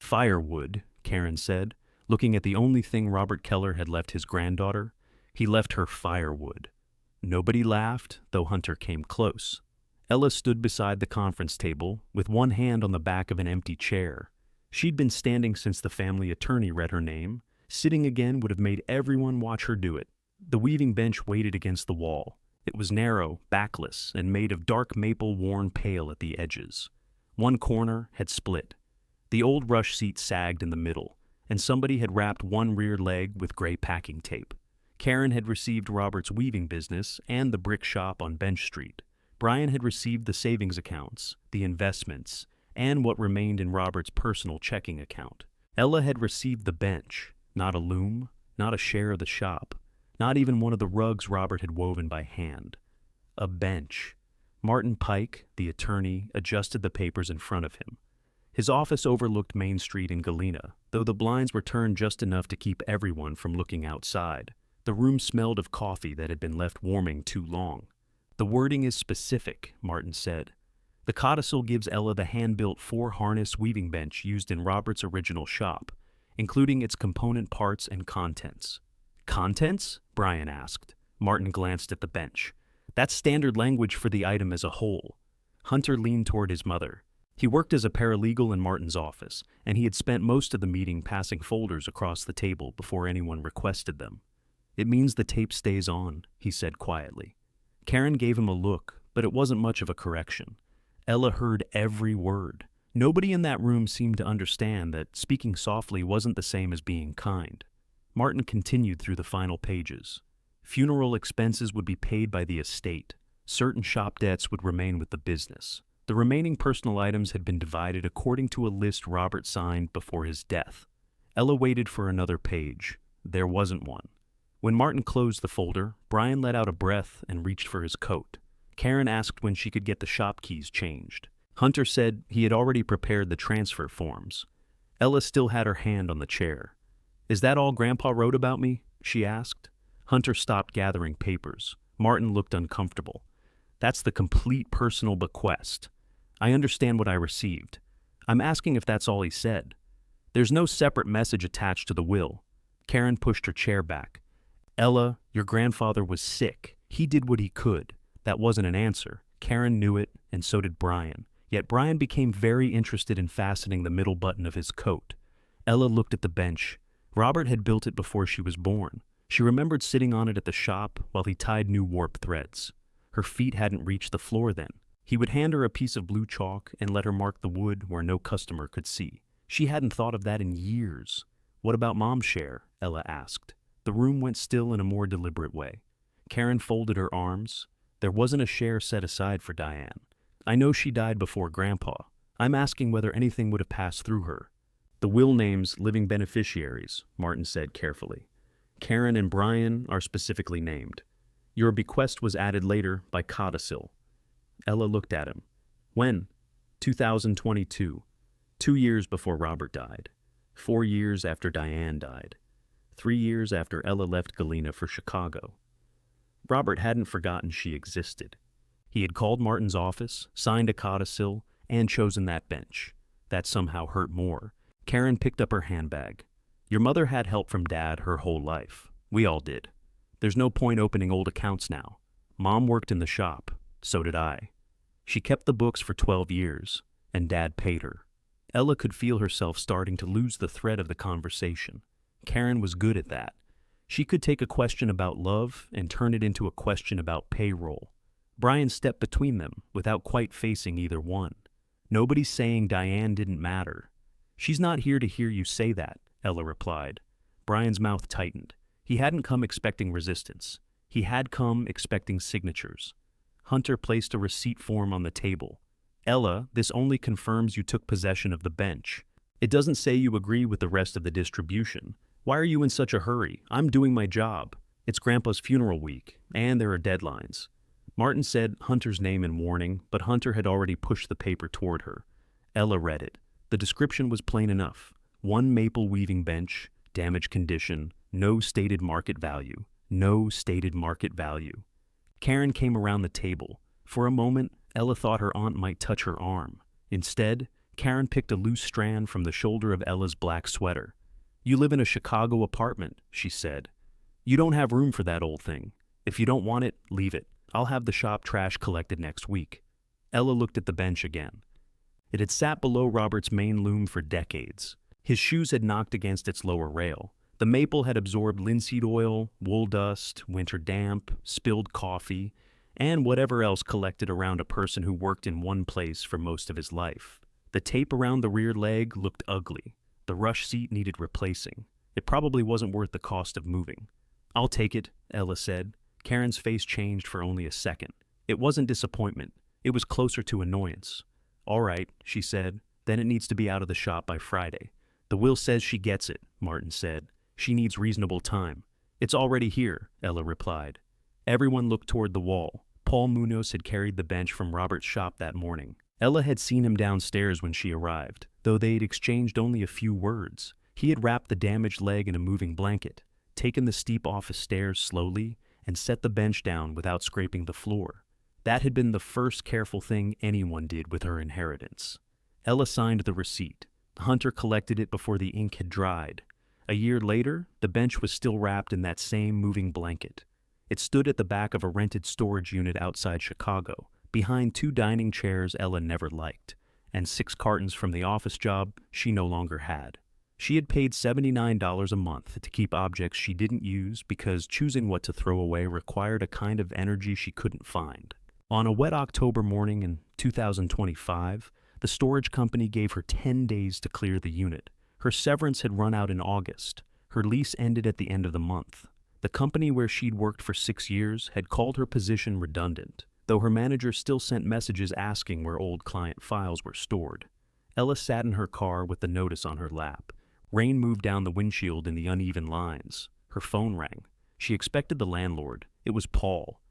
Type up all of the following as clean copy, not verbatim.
Firewood, Karen said, looking at the only thing Robert Keller had left his granddaughter. He left her firewood. Nobody laughed, though Hunter came close. Ella stood beside the conference table, with one hand on the back of an empty chair. She'd been standing since the family attorney read her name. Sitting again would have made everyone watch her do it. The weaving bench waited against the wall. It was narrow, backless, and made of dark maple worn pale at the edges. One corner had split. The old rush seat sagged in the middle, and somebody had wrapped one rear leg with gray packing tape. Karen had received Robert's weaving business and the brick shop on Bench Street. Brian had received the savings accounts, the investments, and what remained in Robert's personal checking account. Ella had received the bench, not a loom, not a share of the shop, not even one of the rugs Robert had woven by hand. A bench. Martin Pike, the attorney, adjusted the papers in front of him. His office overlooked Main Street in Galena, though the blinds were turned just enough to keep everyone from looking outside. The room smelled of coffee that had been left warming too long. "The wording is specific," Martin said. "The codicil gives Ella the hand-built four-harness weaving bench used in Robert's original shop, including its component parts and contents." "Contents?" Brian asked. Martin glanced at the bench. "That's standard language for the item as a whole." Hunter leaned toward his mother. He worked as a paralegal in Martin's office, and he had spent most of the meeting passing folders across the table before anyone requested them. "It means the tape stays on," he said quietly. Karen gave him a look, but it wasn't much of a correction. Ella heard every word. Nobody in that room seemed to understand that speaking softly wasn't the same as being kind. Martin continued through the final pages. Funeral expenses would be paid by the estate. Certain shop debts would remain with the business. The remaining personal items had been divided according to a list Robert signed before his death. Ella waited for another page. There wasn't one. When Martin closed the folder, Brian let out a breath and reached for his coat. Karen asked when she could get the shop keys changed. Hunter said he had already prepared the transfer forms. Ella still had her hand on the chair. "Is that all Grandpa wrote about me?" she asked. Hunter stopped gathering papers. Martin looked uncomfortable. "That's the complete personal bequest. I understand what I received. I'm asking if that's all he said. There's no separate message attached to the will." Karen pushed her chair back. "Ella, your grandfather was sick. He did what he could." That wasn't an answer. Karen knew it, and so did Brian. Yet Brian became very interested in fastening the middle button of his coat. Ella looked at the bench. Robert had built it before she was born. She remembered sitting on it at the shop while he tied new warp threads. Her feet hadn't reached the floor then. He would hand her a piece of blue chalk and let her mark the wood where no customer could see. She hadn't thought of that in years. "What about Mom's share?" Ella asked. The room went still in a more deliberate way. Karen folded her arms. "There wasn't a share set aside for Diane. I know she died before Grandpa. I'm asking whether anything would have passed through her." "The will names living beneficiaries," Martin said carefully. "Karen and Brian are specifically named. Your bequest was added later by codicil." Ella looked at him. "When?" 2022. 2 years before Robert died. 4 years after Diane died. 3 years after Ella left Galena for Chicago. Robert hadn't forgotten she existed. He had called Martin's office, signed a codicil, and chosen that bench. That somehow hurt more. Karen picked up her handbag. "Your mother had help from Dad her whole life. We all did. There's no point opening old accounts now. Mom worked in the shop. So did I. She kept the books for 12 years, and Dad paid her." Ella could feel herself starting to lose the thread of the conversation. Karen was good at that. She could take a question about love and turn it into a question about payroll. Brian stepped between them without quite facing either one. "Nobody's saying Diane didn't matter." "She's not here to hear you say that," Ella replied. Brian's mouth tightened. He hadn't come expecting resistance. He had come expecting signatures. Hunter placed a receipt form on the table. "Ella, this only confirms you took possession of the bench. It doesn't say you agree with the rest of the distribution. Why are you in such a hurry? I'm doing my job. It's Grandpa's funeral week, and there are deadlines." Martin said Hunter's name in warning, but Hunter had already pushed the paper toward her. Ella read it. The description was plain enough. 1 maple weaving bench, damaged condition, no stated market value. No stated market value. Karen came around the table. For a moment, Ella thought her aunt might touch her arm. Instead, Karen picked a loose strand from the shoulder of Ella's black sweater. "You live in a Chicago apartment," she said. "You don't have room for that old thing. If you don't want it, leave it. I'll have the shop trash collected next week." Ella looked at the bench again. It had sat below Robert's main loom for decades. His shoes had knocked against its lower rail. The maple had absorbed linseed oil, wool dust, winter damp, spilled coffee, and whatever else collected around a person who worked in one place for most of his life. The tape around the rear leg looked ugly. The rush seat needed replacing. It probably wasn't worth the cost of moving. "I'll take it," Ella said. Karen's face changed for only a second. It wasn't disappointment. It was closer to annoyance. "All right," she said. "Then it needs to be out of the shop by Friday." "The will says she gets it," Martin said. "She needs reasonable time." "It's already here," Ella replied. Everyone looked toward the wall. Paul Munoz had carried the bench from Robert's shop that morning. Ella had seen him downstairs when she arrived, though they had exchanged only a few words. He had wrapped the damaged leg in a moving blanket, taken the steep office stairs slowly, and set the bench down without scraping the floor. That had been the first careful thing anyone did with her inheritance. Ella signed the receipt. Hunter collected it before the ink had dried. A year later, the bench was still wrapped in that same moving blanket. It stood at the back of a rented storage unit outside Chicago, behind 2 dining chairs Ella never liked, and 6 cartons from the office job she no longer had. She had paid $79 a month to keep objects she didn't use because choosing what to throw away required a kind of energy she couldn't find. On a wet October morning in 2025, the storage company gave her 10 days to clear the unit. Her severance had run out in August. Her lease ended at the end of the month. The company where she'd worked for 6 years had called her position redundant, though her manager still sent messages asking where old client files were stored. Ella sat in her car with the notice on her lap. Rain moved down the windshield in the uneven lines. Her phone rang. She expected the landlord. It was Paul.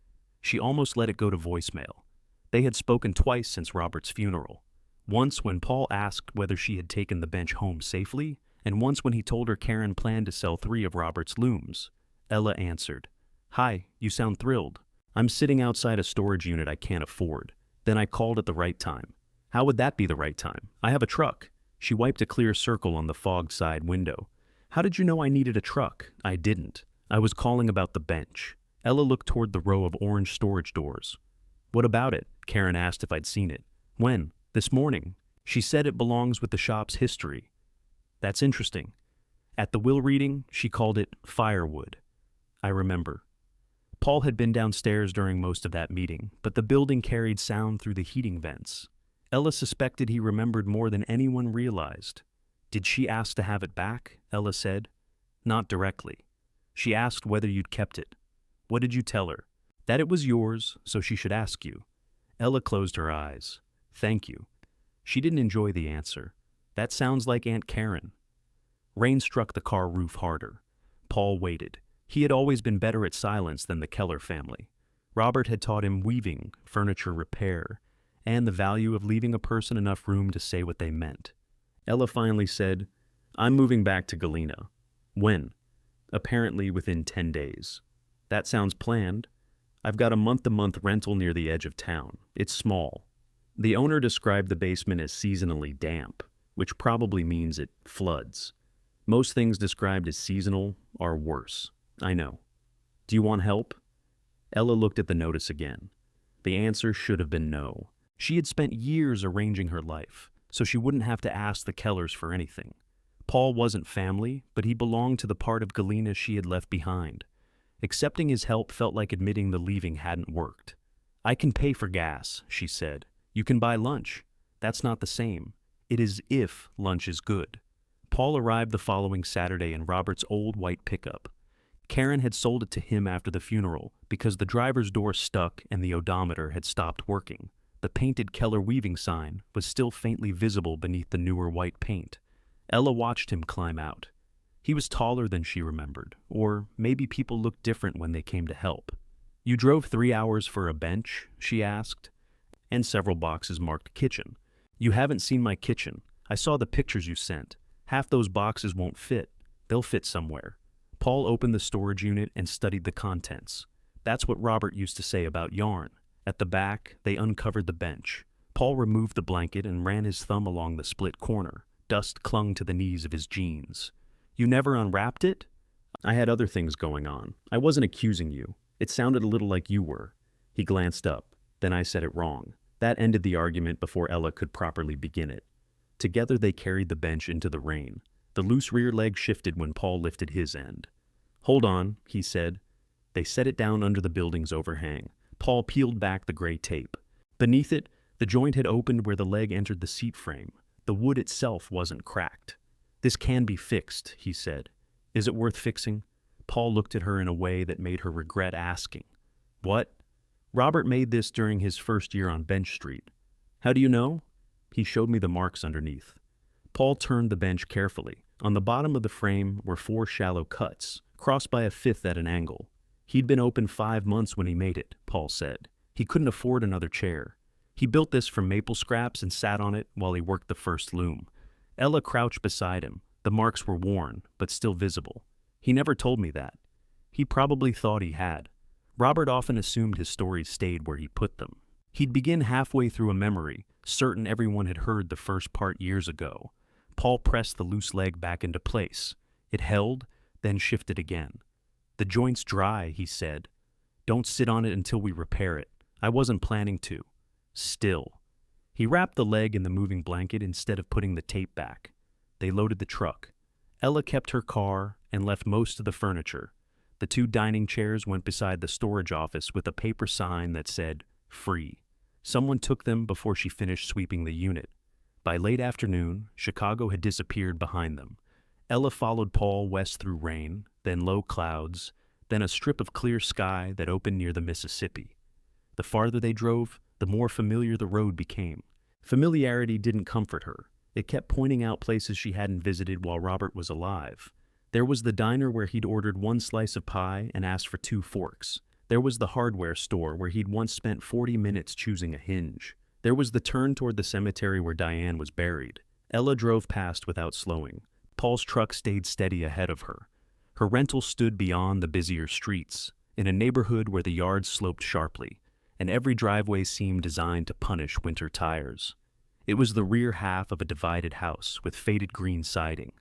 She almost let it go to voicemail. They had spoken twice since Robert's funeral. Once when Paul asked whether she had taken the bench home safely, and once when he told her Karen planned to sell 3 of Robert's looms. Ella answered. "Hi, you sound thrilled. I'm sitting outside a storage unit I can't afford. Then I called at the right time." "How would that be the right time? I have a truck." She wiped a clear circle on the fogged side window. "How did you know I needed a truck?" "I didn't. I was calling about the bench." Ella looked toward the row of orange storage doors. "What about it?" Karen asked if I'd seen it. "When?" "This morning. She said it belongs with the shop's history." "That's interesting." At the will reading, she called it firewood. "I remember." Paul had been downstairs during most of that meeting, but the building carried sound through the heating vents. Ella suspected he remembered more than anyone realized. "Did she ask to have it back?" Ella said. "Not directly. She asked whether you'd kept it." "What did you tell her?" "That it was yours, so she should ask you." Ella closed her eyes. "Thank you." She didn't enjoy the answer. "That sounds like Aunt Karen." Rain struck the car roof harder. Paul waited. He had always been better at silence than the Keller family. Robert had taught him weaving, furniture repair, and the value of leaving a person enough room to say what they meant. Ella finally said, "I'm moving back to Galena." "When?" "Apparently within 10 days. "That sounds planned." "I've got a month-to-month rental near the edge of town. It's small." The owner described the basement as seasonally damp, which probably means it floods. Most things described as seasonal are worse. "I know." "Do you want help?" Ella looked at the notice again. The answer should have been no. She had spent years arranging her life, so she wouldn't have to ask the Kellers for anything. Paul wasn't family, but he belonged to the part of Galena she had left behind. Accepting his help felt like admitting the leaving hadn't worked. "I can pay for gas," she said. "You can buy lunch." "That's not the same. It is if lunch is good." Paul arrived the following Saturday in Robert's old white pickup. Karen had sold it to him after the funeral because the driver's door stuck and the odometer had stopped working. The painted Keller weaving sign was still faintly visible beneath the newer white paint. Ella watched him climb out. He was taller than she remembered, or maybe people looked different when they came to help. "You drove 3 hours for a bench?" she asked. "And several boxes marked kitchen." "You haven't seen my kitchen. I saw the pictures you sent. Half those boxes won't fit. They'll fit somewhere." Paul opened the storage unit and studied the contents. That's what Robert used to say about yarn. At the back, they uncovered the bench. Paul removed the blanket and ran his thumb along the split corner. Dust clung to the knees of his jeans. You never unwrapped it? I had other things going on. I wasn't accusing you. It sounded a little like you were. He glanced up. Then I said it wrong. That ended the argument before Ella could properly begin it. Together they carried the bench into the rain. The loose rear leg shifted when Paul lifted his end. Hold on, he said. They set it down under the building's overhang. Paul peeled back the gray tape. Beneath it, the joint had opened where the leg entered the seat frame. The wood itself wasn't cracked. This can be fixed, he said. Is it worth fixing? Paul looked at her in a way that made her regret asking. What? Robert made this during his first year on Bench Street. How do you know? He showed me the marks underneath. Paul turned the bench carefully. On the bottom of the frame were 4 shallow cuts, crossed by a 5th at an angle. He'd been open 5 months when he made it, Paul said. He couldn't afford another chair. He built this from maple scraps and sat on it while he worked the first loom. Ella crouched beside him. The marks were worn, but still visible. He never told me that. He probably thought he had. Robert often assumed his stories stayed where he put them. He'd begin halfway through a memory, certain everyone had heard the first part years ago. Paul pressed the loose leg back into place. It held, then shifted again. The joint's dry, he said. Don't sit on it until we repair it. I wasn't planning to. Still. He wrapped the leg in the moving blanket instead of putting the tape back. They loaded the truck. Ella kept her car and left most of the furniture. The 2 dining chairs went beside the storage office with a paper sign that said, free. Someone took them before she finished sweeping the unit. By late afternoon, Chicago had disappeared behind them. Ella followed Paul west through rain, then low clouds, then a strip of clear sky that opened near the Mississippi. The farther they drove, the more familiar the road became. Familiarity didn't comfort her. It kept pointing out places she hadn't visited while Robert was alive. There was the diner where he'd ordered 1 slice of pie and asked for 2 forks. There was the hardware store where he'd once spent 40 minutes choosing a hinge. There was the turn toward the cemetery where Diane was buried. Ella drove past without slowing. Paul's truck stayed steady ahead of her. Her rental stood beyond the busier streets, in a neighborhood where the yards sloped sharply, and every driveway seemed designed to punish winter tires. It was the rear half of a divided house with faded green siding.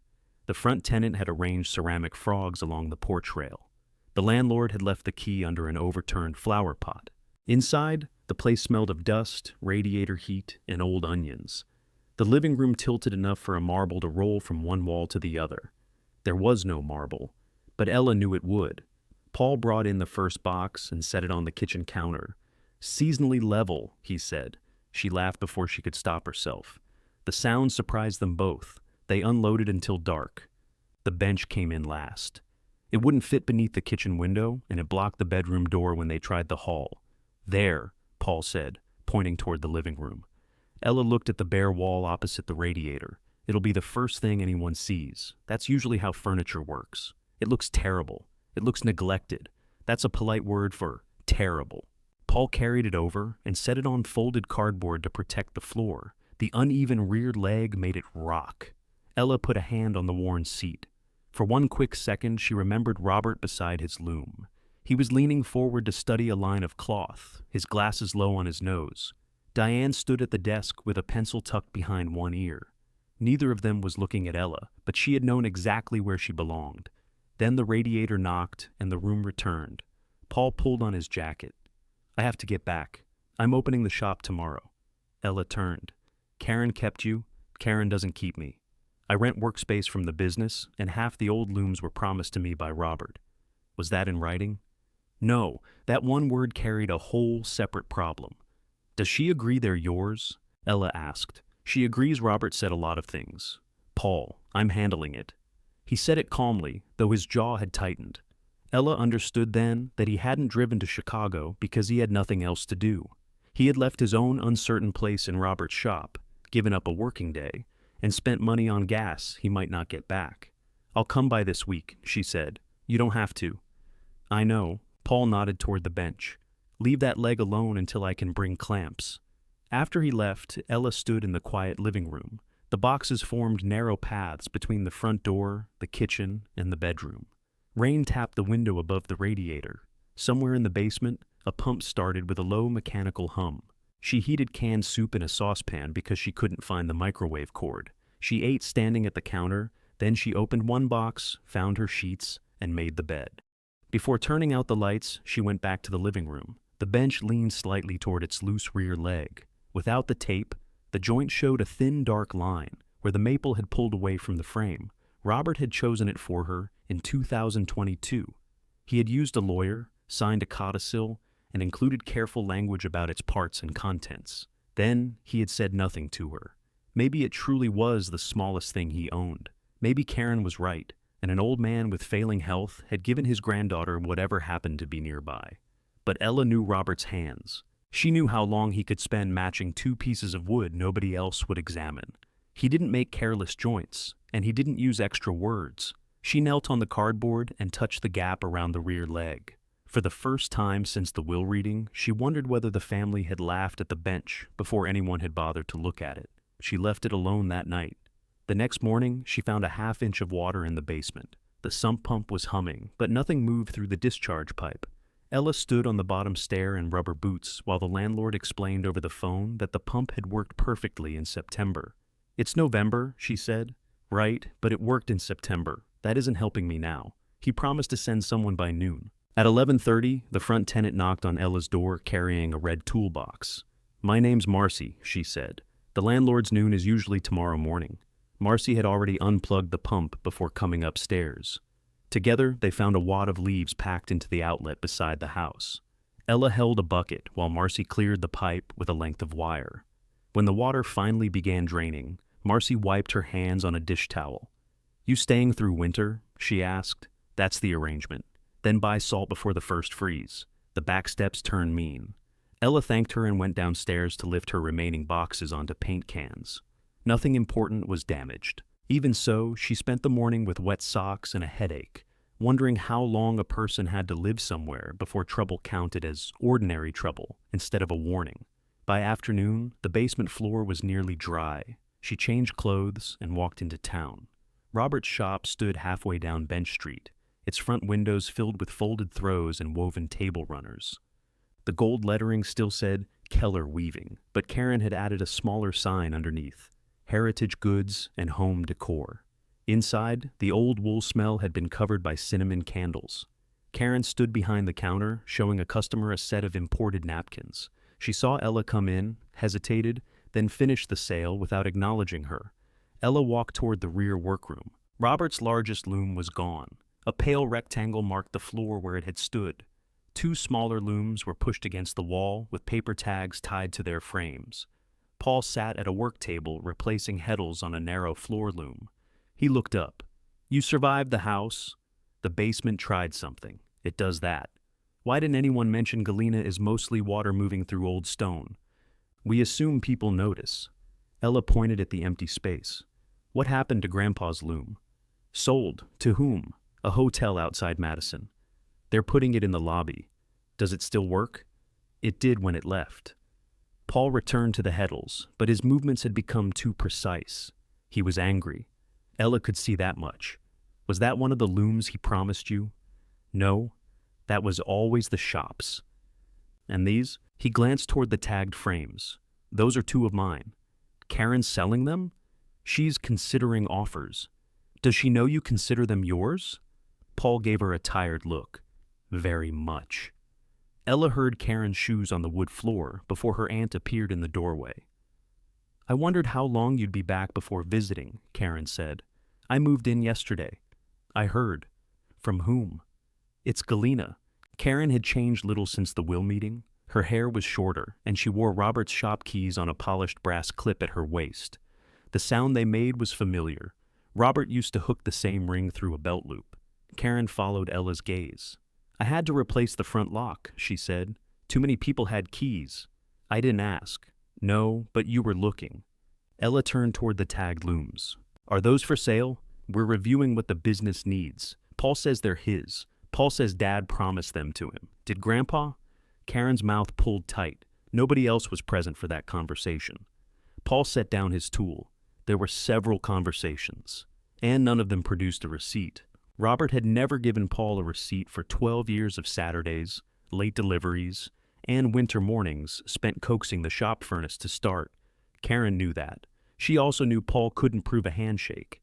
The front tenant had arranged ceramic frogs along the porch rail. The landlord had left the key under an overturned flower pot. Inside, the place smelled of dust, radiator heat, and old onions. The living room tilted enough for a marble to roll from one wall to the other. There was no marble, but Ella knew it would. Paul brought in the first box and set it on the kitchen counter. Seasonally level, he said. She laughed before she could stop herself. The sound surprised them both. They unloaded until dark. The bench came in last. It wouldn't fit beneath the kitchen window, and it blocked the bedroom door when they tried the hall. There, Paul said, pointing toward the living room. Ella looked at the bare wall opposite the radiator. It'll be the first thing anyone sees. That's usually how furniture works. It looks terrible. It looks neglected. That's a polite word for terrible. Paul carried it over and set it on folded cardboard to protect the floor. The uneven rear leg made it rock. Ella put a hand on the worn seat. For one quick second, she remembered Robert beside his loom. He was leaning forward to study a line of cloth, his glasses low on his nose. Diane stood at the desk with a pencil tucked behind one ear. Neither of them was looking at Ella, but she had known exactly where she belonged. Then the radiator knocked, and the room returned. Paul pulled on his jacket. I have to get back. I'm opening the shop tomorrow. Ella turned. Karen kept you. Karen doesn't keep me. I rent workspace from the business, and half the old looms were promised to me by Robert. Was that in writing? No, that one word carried a whole separate problem. Does she agree they're yours? Ella asked. She agrees Robert said a lot of things. Paul, I'm handling it. He said it calmly, though his jaw had tightened. Ella understood then that he hadn't driven to Chicago because he had nothing else to do. He had left his own uncertain place in Robert's shop, given up a working day, and spent money on gas he might not get back. I'll come by this week, she said. You don't have to. I know. Paul nodded toward the bench. Leave that leg alone until I can bring clamps. After he left, Ella stood in the quiet living room. The boxes formed narrow paths between the front door, the kitchen, and the bedroom. Rain tapped the window above the radiator. Somewhere in the basement, a pump started with a low mechanical hum. She heated canned soup in a saucepan because she couldn't find the microwave cord. She ate standing at the counter, then she opened one box, found her sheets, and made the bed. Before turning out the lights, she went back to the living room. The bench leaned slightly toward its loose rear leg. Without the tape, the joint showed a thin dark line where the maple had pulled away from the frame. Robert had chosen it for her in 2022. He had used a lawyer, signed a codicil, and included careful language about its parts and contents. Then he had said nothing to her. Maybe it truly was the smallest thing he owned. Maybe Karen was right, and an old man with failing health had given his granddaughter whatever happened to be nearby. But Ella knew Robert's hands. She knew how long he could spend matching two pieces of wood nobody else would examine. He didn't make careless joints, and he didn't use extra words. She knelt on the cardboard and touched the gap around the rear leg. For the first time since the will reading, she wondered whether the family had laughed at the bench before anyone had bothered to look at it. She left it alone that night. The next morning, she found a half-inch of water in the basement. The sump pump was humming, but nothing moved through the discharge pipe. Ella stood on the bottom stair in rubber boots while the landlord explained over the phone that the pump had worked perfectly in September. "It's November," she said. "Right, but it worked in September. That isn't helping me now. He promised to send someone by noon." At 11:30, the front tenant knocked on Ella's door carrying a red toolbox. "My name's Marcy," she said. "The landlord's noon is usually tomorrow morning." Marcy had already unplugged the pump before coming upstairs. Together, they found a wad of leaves packed into the outlet beside the house. Ella held a bucket while Marcy cleared the pipe with a length of wire. When the water finally began draining, Marcy wiped her hands on a dish towel. "You staying through winter?" she asked. "That's the arrangement. Then buy salt before the first freeze. The back steps turn mean." Ella thanked her and went downstairs to lift her remaining boxes onto paint cans. Nothing important was damaged. Even so, she spent the morning with wet socks and a headache, wondering how long a person had to live somewhere before trouble counted as ordinary trouble instead of a warning. By afternoon, the basement floor was nearly dry. She changed clothes and walked into town. Robert's shop stood halfway down Bench Street, its front windows filled with folded throws and woven table runners. The gold lettering still said Keller Weaving, but Karen had added a smaller sign underneath: Heritage Goods and Home Decor. Inside, the old wool smell had been covered by cinnamon candles. Karen stood behind the counter, showing a customer a set of imported napkins. She saw Ella come in, hesitated, then finished the sale without acknowledging her. Ella walked toward the rear workroom. Robert's largest loom was gone. A pale rectangle marked the floor where it had stood. Two smaller looms were pushed against the wall with paper tags tied to their frames. Paul sat at a work table replacing heddles on a narrow floor loom. He looked up. "You survived the house. The basement tried something. It does that. Why didn't anyone mention Galena is mostly water moving through old stone? We assume people notice." Ella pointed at the empty space. "What happened to Grandpa's loom?" "Sold. To whom?" "A hotel outside Madison. They're putting it in the lobby. Does it still work?" "It did when it left." Paul returned to the heddles, but his movements had become too precise. He was angry. Ella could see that much. "Was that one of the looms he promised you?" "No, that was always the shop's." "And these?" He glanced toward the tagged frames. "Those are two of mine." "Karen's selling them?" "She's considering offers." "Does she know you consider them yours?" Paul gave her a tired look. "Very much." Ella heard Karen's shoes on the wood floor before her aunt appeared in the doorway. "I wondered how long you'd be back before visiting," Karen said. "I moved in yesterday." "I heard." "From whom?" "It's Galena." Karen had changed little since the will meeting. Her hair was shorter, and she wore Robert's shop keys on a polished brass clip at her waist. The sound they made was familiar. Robert used to hook the same ring through a belt loop. Karen followed Ella's gaze. "I had to replace the front lock," she said. "Too many people had keys." "I didn't ask." "No, but you were looking." Ella turned toward the tagged looms. "Are those for sale?" "We're reviewing what the business needs. Paul says they're his. Paul says Dad promised them to him. Did Grandpa?" Karen's mouth pulled tight. Nobody else was present for that conversation. Paul set down his tool. There were several conversations, and none of them produced a receipt. Robert had never given Paul a receipt for 12 years of Saturdays, late deliveries, and winter mornings spent coaxing the shop furnace to start. Karen knew that. She also knew Paul couldn't prove a handshake.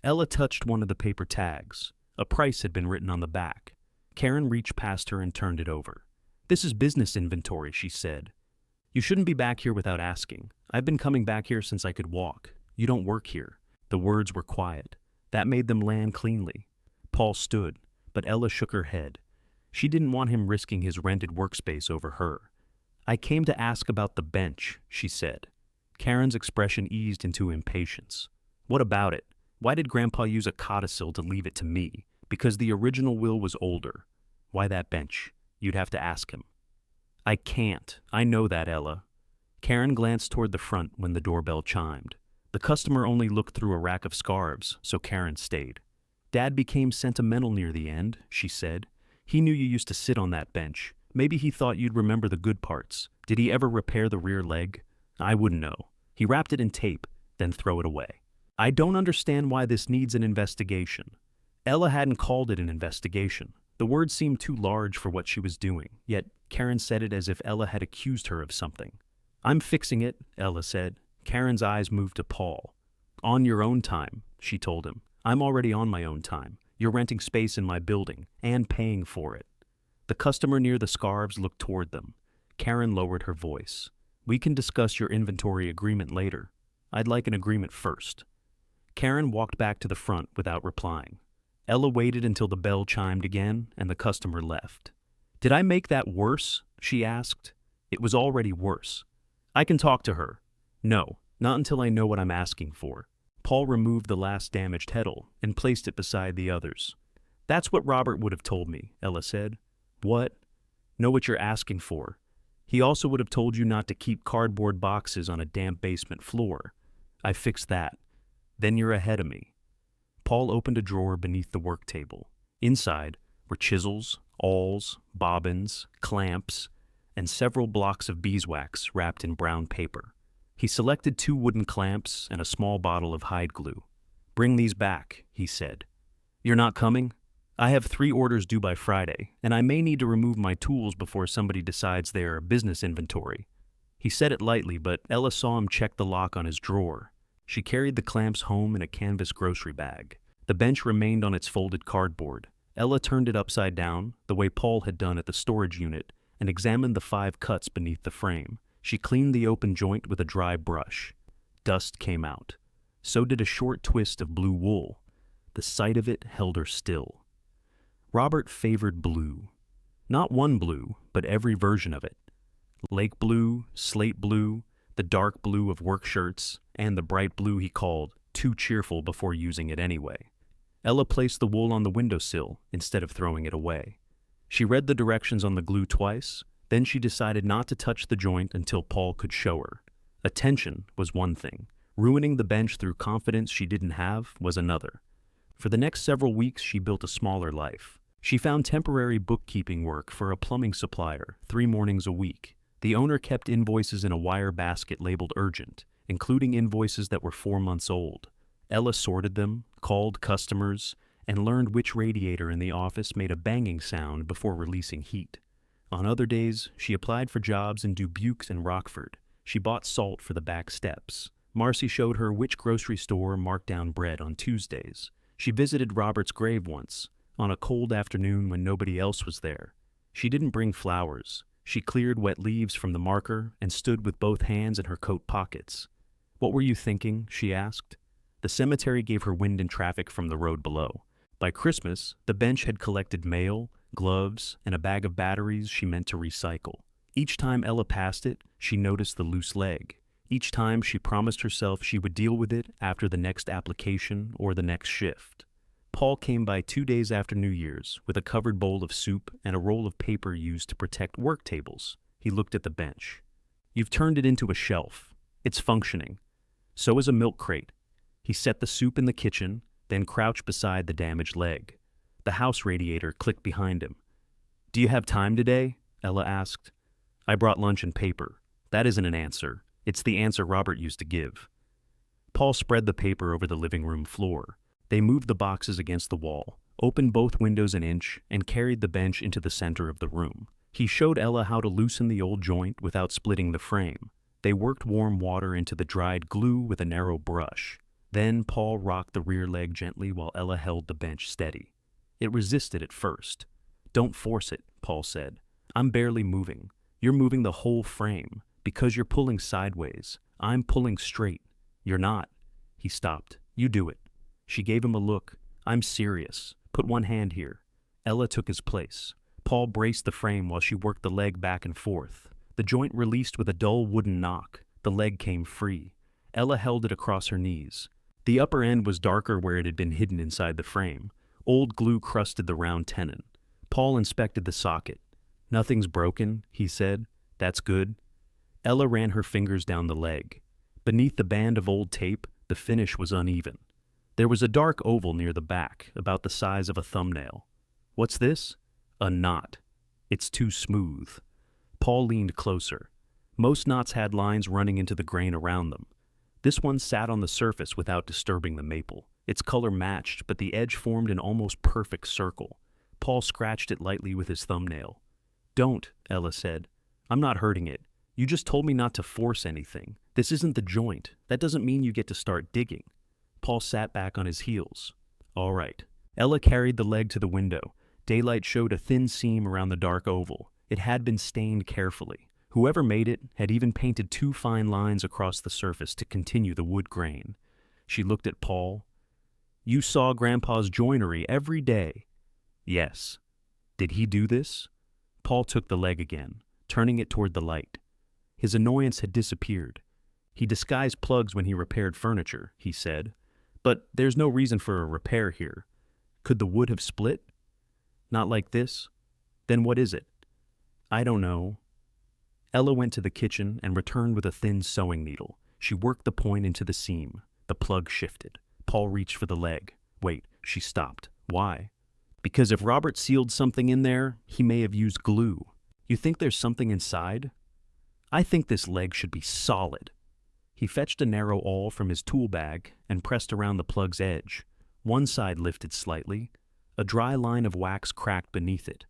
Ella touched one of the paper tags. A price had been written on the back. Karen reached past her and turned it over. "This is business inventory," she said. "You shouldn't be back here without asking. I've been coming back here since I could walk. You don't work here." The words were quiet. That made them land cleanly. Paul stood, but Ella shook her head. She didn't want him risking his rented workspace over her. "I came to ask about the bench," she said. Karen's expression eased into impatience. "What about it? Why did Grandpa use a codicil to leave it to me? Because the original will was older. Why that bench? You'd have to ask him." "I can't. I know that, Ella." Karen glanced toward the front when the doorbell chimed. The customer only looked through a rack of scarves, so Karen stayed. "Dad became sentimental near the end," she said. "He knew you used to sit on that bench. Maybe he thought you'd remember the good parts. Did he ever repair the rear leg?" "I wouldn't know. He wrapped it in tape, then throw it away." "I don't understand why this needs an investigation." Ella hadn't called it an investigation. The word seemed too large for what she was doing, yet Karen said it as if Ella had accused her of something. "I'm fixing it," Ella said. Karen's eyes moved to Paul. "On your own time," she told him. "I'm already on my own time. You're renting space in my building, and paying for it." The customer near the scarves looked toward them. Karen lowered her voice. "We can discuss your inventory agreement later. I'd like an agreement first." Karen walked back to the front without replying. Ella waited until the bell chimed again, and the customer left. "Did I make that worse?" she asked. "It was already worse." "I can talk to her." "No, not until I know what I'm asking for." Paul removed the last damaged heddle and placed it beside the others. "That's what Robert would have told me," Ella said. "What?" "Know what you're asking for. He also would have told you not to keep cardboard boxes on a damp basement floor. I fixed that. Then you're ahead of me." Paul opened a drawer beneath the work table. Inside were chisels, awls, bobbins, clamps, and several blocks of beeswax wrapped in brown paper. He selected 2 wooden clamps and a small bottle of hide glue. "Bring these back," he said. "You're not coming?" "I have 3 orders due by Friday, and I may need to remove my tools before somebody decides they're business inventory." He said it lightly, but Ella saw him check the lock on his drawer. She carried the clamps home in a canvas grocery bag. The bench remained on its folded cardboard. Ella turned it upside down, the way Paul had done at the storage unit, and examined the 5 cuts beneath the frame. She cleaned the open joint with a dry brush. Dust came out. So did a short twist of blue wool. The sight of it held her still. Robert favored blue. Not one blue, but every version of it. Lake blue, slate blue, the dark blue of work shirts, and the bright blue he called too cheerful before using it anyway. Ella placed the wool on the windowsill instead of throwing it away. She read the directions on the glue twice, then she decided not to touch the joint until Paul could show her. Attention was one thing. Ruining the bench through confidence she didn't have was another. For the next several weeks, she built a smaller life. She found temporary bookkeeping work for a plumbing supplier 3 mornings a week. The owner kept invoices in a wire basket labeled urgent, including invoices that were 4 months old. Ella sorted them, called customers, and learned which radiator in the office made a banging sound before releasing heat. On other days, she applied for jobs in Dubuque and Rockford. She bought salt for the back steps. Marcy showed her which grocery store marked down bread on Tuesdays. She visited Robert's grave once, on a cold afternoon when nobody else was there. She didn't bring flowers. She cleared wet leaves from the marker and stood with both hands in her coat pockets. "What were you thinking?" she asked. The cemetery gave her wind and traffic from the road below. By Christmas, the bench had collected mail, gloves, and a bag of batteries she meant to recycle. Each time Ella passed it, she noticed the loose leg. Each time she promised herself she would deal with it after the next application or the next shift. Paul came by 2 days after New Year's with a covered bowl of soup and a roll of paper used to protect work tables. He looked at the bench. "You've turned it into a shelf. It's functioning. So is a milk crate." He set the soup in the kitchen, then crouched beside the damaged leg. The house radiator clicked behind him. "Do you have time today?" Ella asked. "I brought lunch and paper." "That isn't an answer. It's the answer Robert used to give." Paul spread the paper over the living room floor. They moved the boxes against the wall, opened both windows an inch, and carried the bench into the center of the room. He showed Ella how to loosen the old joint without splitting the frame. They worked warm water into the dried glue with a narrow brush. Then Paul rocked the rear leg gently while Ella held the bench steady. It resisted at first. "Don't force it," Paul said. "I'm barely moving. You're moving the whole frame. Because you're pulling sideways. I'm pulling straight. You're not." He stopped. "You do it." She gave him a look. "I'm serious. Put one hand here." Ella took his place. Paul braced the frame while she worked the leg back and forth. The joint released with a dull wooden knock. The leg came free. Ella held it across her knees. The upper end was darker where it had been hidden inside the frame. Old glue crusted the round tenon. Paul inspected the socket. "Nothing's broken," he said. "That's good." Ella ran her fingers down the leg. Beneath the band of old tape, the finish was uneven. There was a dark oval near the back, about the size of a thumbnail. "What's this?" "A knot. It's too smooth." Paul leaned closer. Most knots had lines running into the grain around them. This one sat on the surface without disturbing the maple. Its color matched, but the edge formed an almost perfect circle. Paul scratched it lightly with his thumbnail. "Don't," Ella said. "I'm not hurting it. You just told me not to force anything. This isn't the joint. That doesn't mean you get to start digging." Paul sat back on his heels. "All right." Ella carried the leg to the window. Daylight showed a thin seam around the dark oval. It had been stained carefully. Whoever made it had even painted 2 fine lines across the surface to continue the wood grain. She looked at Paul. "You saw Grandpa's joinery every day." "Yes." "Did he do this?" Paul took the leg again, turning it toward the light. His annoyance had disappeared. "He disguised plugs when he repaired furniture," he said. "But there's no reason for a repair here. Could the wood have split?" "Not like this." "Then what is it?" "I don't know." Ella went to the kitchen and returned with a thin sewing needle. She worked the point into the seam. The plug shifted. Paul reached for the leg. "Wait," she stopped. "Why?" "Because if Robert sealed something in there, he may have used glue. You think there's something inside?" "I think this leg should be solid." He fetched a narrow awl from his tool bag and pressed around the plug's edge. One side lifted slightly. A dry line of wax cracked beneath it.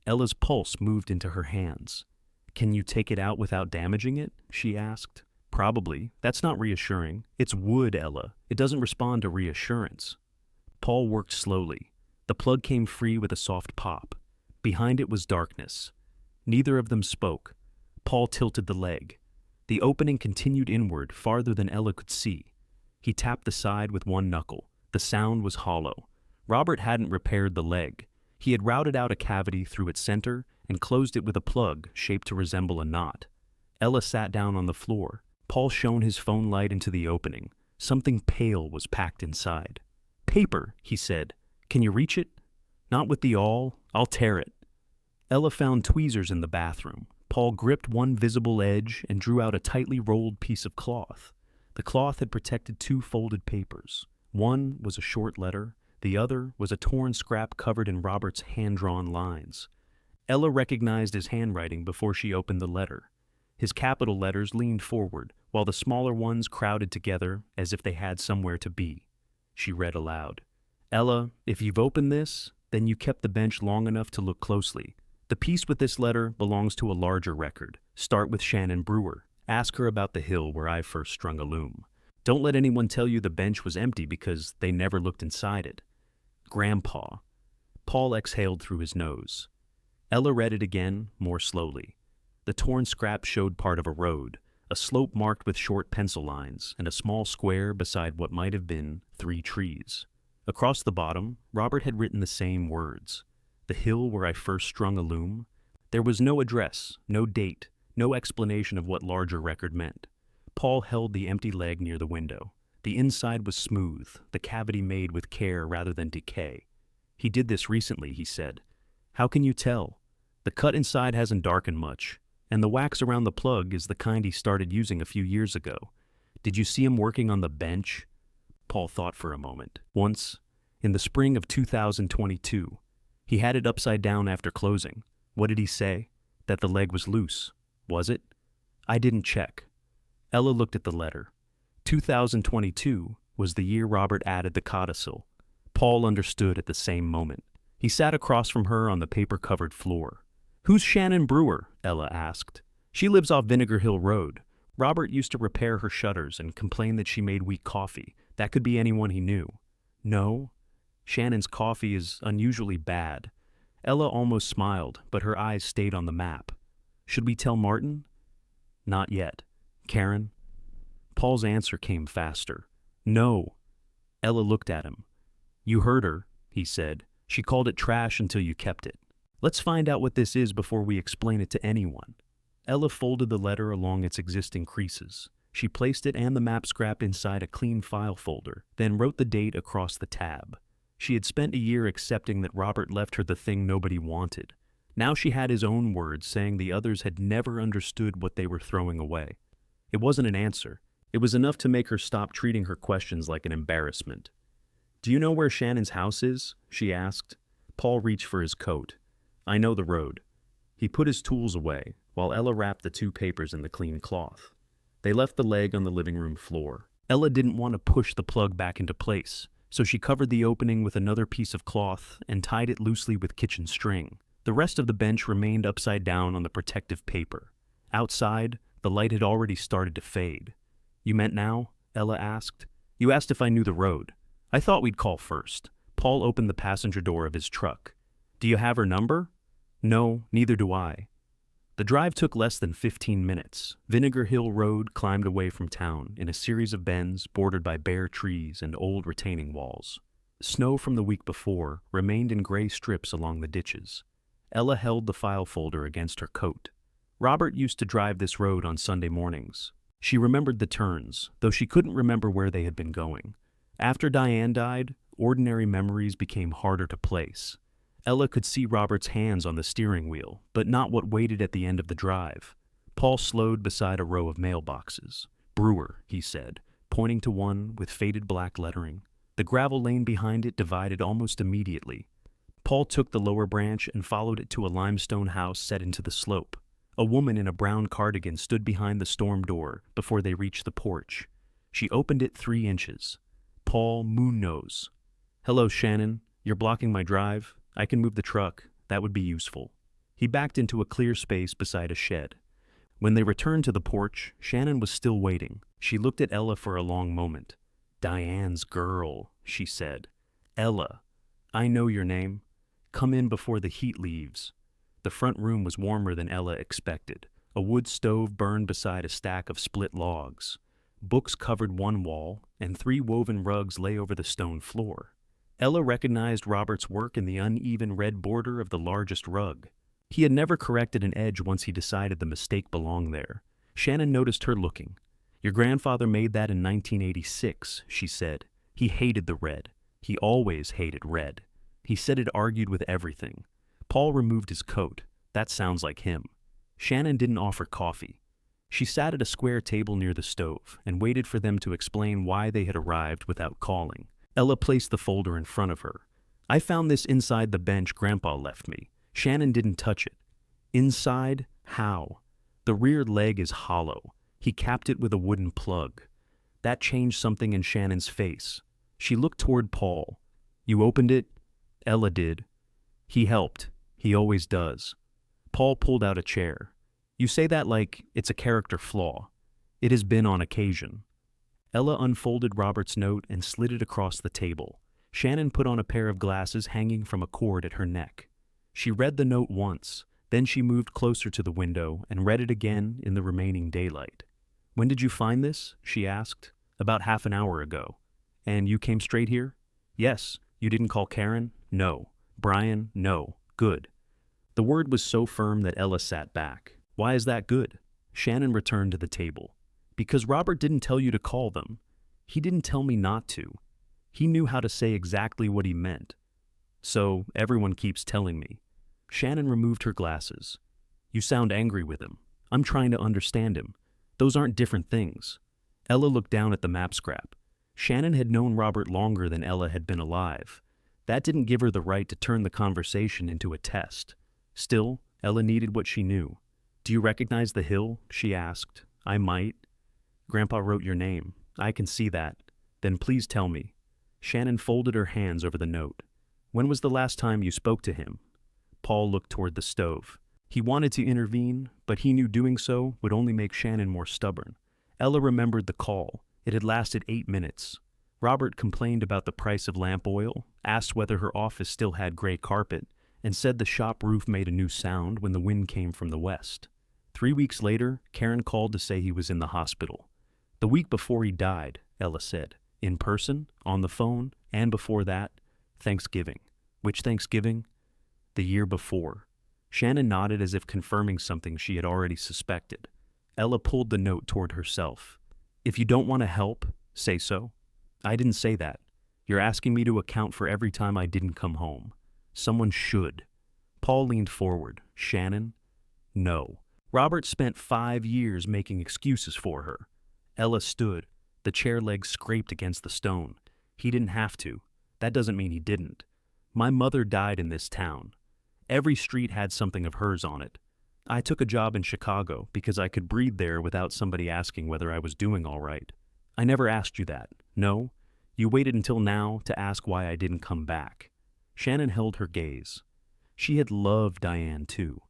Ella's pulse moved into her hands. "Can you take it out without damaging it?" she asked. "Probably. That's not reassuring. It's wood, Ella. It doesn't respond to reassurance." Paul worked slowly. The plug came free with a soft pop. Behind it was darkness. Neither of them spoke. Paul tilted the leg. The opening continued inward, farther than Ella could see. He tapped the side with one knuckle. The sound was hollow. Robert hadn't repaired the leg. He had routed out a cavity through its center and closed it with a plug shaped to resemble a knot. Ella sat down on the floor. Paul shone his phone light into the opening. Something pale was packed inside. "Paper," he said. "Can you reach it?" "Not with the awl. I'll tear it." Ella found tweezers in the bathroom. Paul gripped one visible edge and drew out a tightly rolled piece of cloth. The cloth had protected 2 folded papers. One was a short letter. The other was a torn scrap covered in Robert's hand-drawn lines. Ella recognized his handwriting before she opened the letter. His capital letters leaned forward, while the smaller ones crowded together as if they had somewhere to be. She read aloud. "Ella, if you've opened this, then you kept the bench long enough to look closely. The piece with this letter belongs to a larger record. Start with Shannon Brewer. Ask her about the hill where I first strung a loom. Don't let anyone tell you the bench was empty because they never looked inside it. Grandpa." Paul exhaled through his nose. Ella read it again, more slowly. The torn scrap showed part of a road, a slope marked with short pencil lines, and a small square beside what might have been 3 trees. Across the bottom, Robert had written the same words. "The hill where I first strung a loom." There was no address, no date, no explanation of what larger record meant. Paul held the empty leg near the window. The inside was smooth, the cavity made with care rather than decay. "He did this recently," he said. "How can you tell? The cut inside hasn't darkened much, and the wax around the plug is the kind he started using a few years ago. Did you see him working on the bench?" Paul thought for a moment. "Once, in the spring of 2022. He had it upside down after closing. What did he say? That the leg was loose. Was it?" "I didn't check." Ella looked at the letter. 2022 was the year Robert added the codicil. Paul understood at the same moment. He sat across from her on the paper-covered floor. "Who's Shannon Brewer?" Ella asked. "She lives off Vinegar Hill Road. Robert used to repair her shutters and complained that she made weak coffee. That could be anyone he knew." "No. Shannon's coffee is unusually bad." Ella almost smiled, but her eyes stayed on the map. "Should we tell Martin?" "Not yet. Karen?" Paul's answer came faster. "No." Ella looked at him. "You heard her," he said. "She called it trash until you kept it. Let's find out what this is before we explain it to anyone." Ella folded the letter along its existing creases. She placed it and the map scrap inside a clean file folder, then wrote the date across the tab. She had spent a year accepting that Robert left her the thing nobody wanted. Now she had his own words saying the others had never understood what they were throwing away. It wasn't an answer. It was enough to make her stop treating her questions like an embarrassment. "Do you know where Shannon's house is?" she asked. Paul reached for his coat. "I know the road." He put his tools away, while Ella wrapped the two papers in the clean cloth. They left the leg on the living room floor. Ella didn't want to push the plug back into place, so she covered the opening with another piece of cloth and tied it loosely with kitchen string. The rest of the bench remained upside down on the protective paper. Outside, the light had already started to fade. "You meant now?" Ella asked. "You asked if I knew the road. I thought we'd call first." Paul opened the passenger door of his truck. "Do you have her number?" "No, neither do I." The drive took less than 15 minutes. Vinegar Hill Road climbed away from town in a series of bends bordered by bare trees and old retaining walls. Snow from the week before remained in gray strips along the ditches. Ella held the file folder against her coat. Robert used to drive this road on Sunday mornings. She remembered the turns, though she couldn't remember where they had been going. After Diane died, ordinary memories became harder to place. Ella could see Robert's hands on the steering wheel, but not what waited at the end of the drive. Paul slowed beside a row of mailboxes. "Brewer," he said, pointing to one with faded black lettering. The gravel lane behind it divided almost immediately. Paul took the lower branch and followed it to a limestone house set into the slope. A woman in a brown cardigan stood behind the storm door before they reached the porch. She opened it 3 inches. Paul Moonnose. "Hello, Shannon. You're blocking my drive. I can move the truck. That would be useful." He backed into a clear space beside a shed. When they returned to the porch, Shannon was still waiting. She looked at Ella for a long moment. "Diane's girl," she said. "Ella, I know your name. Come in before the heat leaves." The front room was warmer than Ella expected. A wood stove burned beside a stack of split logs. Books covered one wall, and 3 woven rugs lay over the stone floor. Ella recognized Robert's work in the uneven red border of the largest rug. He had never corrected an edge once he decided the mistake belonged there. Shannon noticed her looking. "Your grandfather made that in 1986, she said. "He hated the red. He always hated red. He said it argued with everything." Paul removed his coat. "That sounds like him." Shannon didn't offer coffee. She sat at a square table near the stove and waited for them to explain why they had arrived without calling. Ella placed the folder in front of her. "I found this inside the bench Grandpa left me. Shannon didn't touch it." "Inside? How?" "The rear leg is hollow. He capped it with a wooden plug." That changed something in Shannon's face. She looked toward Paul. "You opened it?" Ella did. "He helped. He always does." Paul pulled out a chair. "You say that like it's a character flaw. It has been on occasion." Ella unfolded Robert's note and slid it across the table. Shannon put on a pair of glasses hanging from a cord at her neck. She read the note once, then she moved closer to the window and read it again in the remaining daylight. "When did you find this?" she asked. "About half an hour ago." "And you came straight here?" "Yes." "You didn't call Karen?" "No." "Brian?" "No." "Good." The word was so firm that Ella sat back. "Why is that good?" Shannon returned to the table. "Because Robert didn't tell you to call them. He didn't tell me not to. He knew how to say exactly what he meant. So everyone keeps telling me." Shannon removed her glasses. "You sound angry with him. I'm trying to understand him. Those aren't different things." Ella looked down at the map scrap. Shannon had known Robert longer than Ella had been alive. That didn't give her the right to turn the conversation into a test. Still, Ella needed what she knew. "Do you recognize the hill?" she asked. "I might." "Grandpa wrote your name. I can see that. Then please tell me." Shannon folded her hands over the note. "When was the last time you spoke to him?" Paul looked toward the stove. He wanted to intervene, but he knew doing so would only make Shannon more stubborn. Ella remembered the call. It had lasted 8 minutes. Robert complained about the price of lamp oil, asked whether her office still had gray carpet, and said the shop roof made a new sound when the wind came from the west. 3 weeks later, Karen called to say he was in the hospital. The week before he died, Ella said. In person, on the phone, and before that, Thanksgiving. Which Thanksgiving? The year before. Shannon nodded as if confirming something she had already suspected. Ella pulled the note toward herself. If you don't want to help, say so. I didn't say that. You're asking me to account for every time I didn't come home. Someone should. Paul leaned forward. Shannon? No. Robert spent 5 years making excuses for her. Ella stood. The chair legs scraped against the stone. He didn't have to. That doesn't mean he didn't. My mother died in this town. Every street had something of hers on it. I took a job in Chicago because I could breathe there without somebody asking whether I was doing all right. I never asked you that. No? You waited until now to ask why I didn't come back. Shannon held her gaze. She had loved Diane too.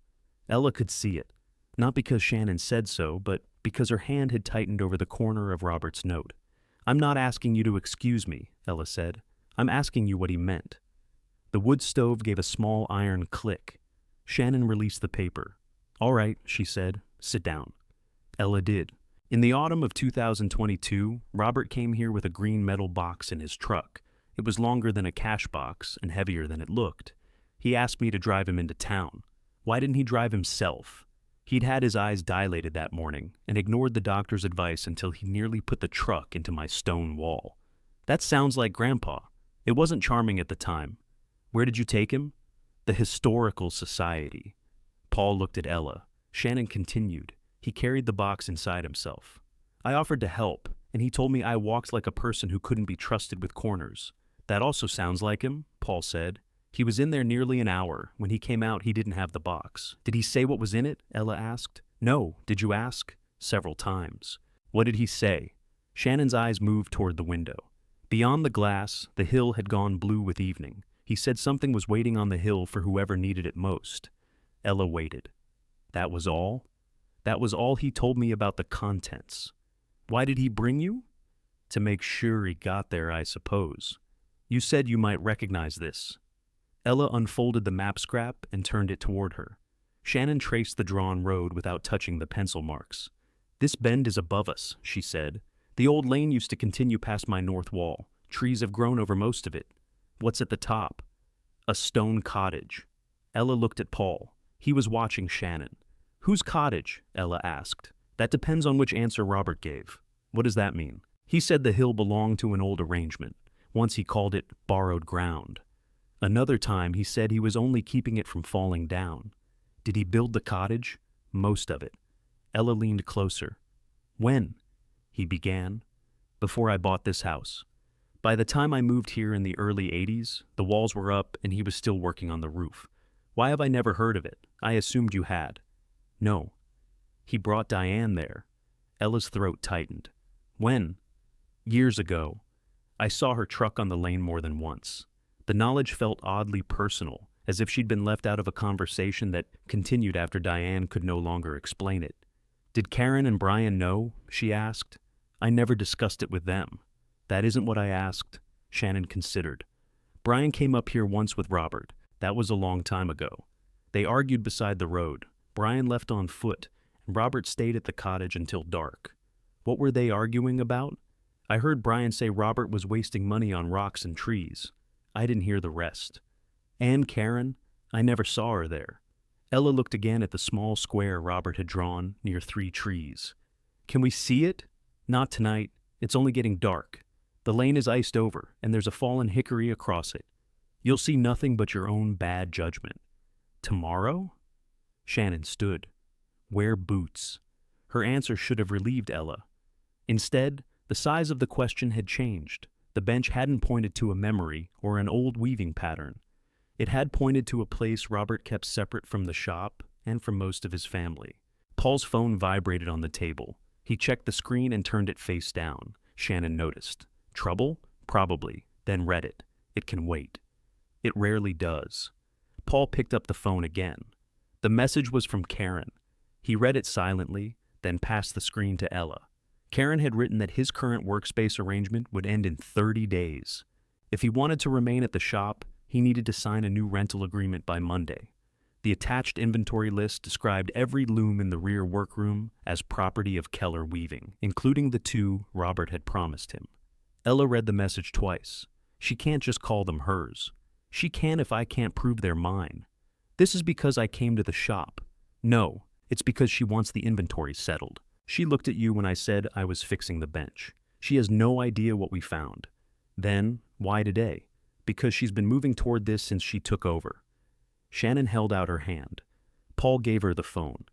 Ella could see it. Not because Shannon said so, but because her hand had tightened over the corner of Robert's note. I'm not asking you to excuse me, Ella said. I'm asking you what he meant. The wood stove gave a small iron click. Shannon released the paper. All right, she said. Sit down. Ella did. In the autumn of 2022, Robert came here with a green metal box in his truck. It was longer than a cash box and heavier than it looked. He asked me to drive him into town. Why didn't he drive himself? He'd had his eyes dilated that morning and ignored the doctor's advice until he nearly put the truck into my stone wall. That sounds like Grandpa. It wasn't charming at the time. Where did you take him? The Historical Society. Paul looked at Ella. Shannon continued. He carried the box inside himself. I offered to help, and he told me I walked like a person who couldn't be trusted with corners. That also sounds like him, Paul said. He was in there nearly an hour. When he came out, he didn't have the box. Did he say what was in it? Ella asked. No. Did you ask? Several times. What did he say? Shannon's eyes moved toward the window. Beyond the glass, the hill had gone blue with evening. He said something was waiting on the hill for whoever needed it most. Ella waited. That was all? That was all he told me about the contents. Why did he bring you? To make sure he got there, I suppose. You said you might recognize this. Ella unfolded the map scrap and turned it toward her. Shannon traced the drawn road without touching the pencil marks. This bend is above us, she said. The old lane used to continue past my north wall. Trees have grown over most of it. What's at the top? A stone cottage. Ella looked at Paul. He was watching Shannon. Whose cottage? Ella asked. That depends on which answer Robert gave. What does that mean? He said the hill belonged to an old arrangement. Once he called it borrowed ground. Another time he said he was only keeping it from falling down. Did he build the cottage? Most of it. Ella leaned closer. When? He began. Before I bought this house. By the time I moved here in the early 80s, the walls were up and he was still working on the roof. Why have I never heard of it? I assumed you had. No. He brought Diane there. Ella's throat tightened. When? Years ago. I saw her truck on the lane more than once. The knowledge felt oddly personal, as if she'd been left out of a conversation that continued after Diane could no longer explain it. Did Karen and Brian know? She asked. I never discussed it with them. That isn't what I asked. Shannon considered. Brian came up here once with Robert. That was a long time ago. They argued beside the road. Brian left on foot, and Robert stayed at the cottage until dark. What were they arguing about? I heard Brian say Robert was wasting money on rocks and trees. I didn't hear the rest. And Karen? I never saw her there. Ella looked again at the small square Robert had drawn near 3 trees. Can we see it? Not tonight. It's only getting dark. The lane is iced over, and there's a fallen hickory across it. You'll see nothing but your own bad judgment. Tomorrow? Shannon stood. Wear boots. Her answer should have relieved Ella. Instead, the size of the question had changed. The bench hadn't pointed to a memory or an old weaving pattern. It had pointed to a place Robert kept separate from the shop and from most of his family. Paul's phone vibrated on the table. He checked the screen and turned it face down. Shannon noticed. Trouble? Probably. Then read it. It can wait. It rarely does. Paul picked up the phone again. The message was from Karen. He read it silently, then passed the screen to Ella. Karen had written that his current workspace arrangement would end in 30 days. If he wanted to remain at the shop, he needed to sign a new rental agreement by Monday. The attached inventory list described every loom in the rear workroom as property of Keller Weaving, including the two Robert had promised him. Ella read the message twice. She can't just call them hers. She can if I can't prove they're mine. This is because I came to the shop. No, it's because she wants the inventory settled. She looked at you when I said I was fixing the bench. She has no idea what we found. Then, why today? Because she's been moving toward this since she took over. Shannon held out her hand. Paul gave her the phone.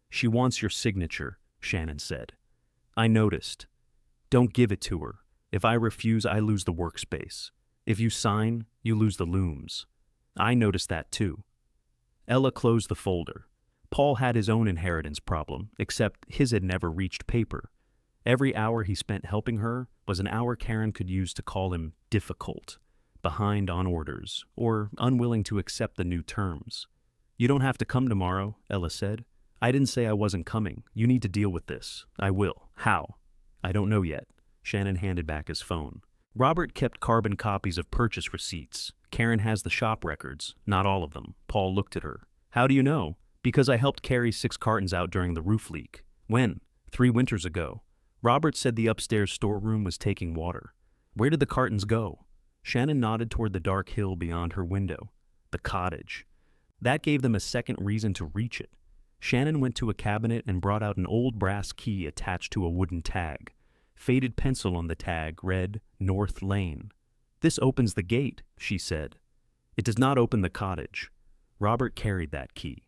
She wants your signature, Shannon said. I noticed. Don't give it to her. If I refuse, I lose the workspace. If you sign, you lose the looms. I noticed that too. Ella closed the folder. Paul had his own inheritance problem, except his had never reached paper. Every hour he spent helping her was an hour Karen could use to call him difficult, behind on orders, or unwilling to accept the new terms. You don't have to come tomorrow, Ella said. I didn't say I wasn't coming. You need to deal with this. I will. How? I don't know yet. Shannon handed back his phone. Robert kept carbon copies of purchase receipts. Karen has the shop records, not all of them. Paul looked at her. How do you know? Because I helped carry 6 cartons out during the roof leak. When? 3 winters ago. Robert said the upstairs storeroom was taking water. Where did the cartons go? Shannon nodded toward the dark hill beyond her window. The cottage. That gave them a second reason to reach it. Shannon went to a cabinet and brought out an old brass key attached to a wooden tag. Faded pencil on the tag read, North Lane. This opens the gate, she said. It does not open the cottage. Robert carried that key.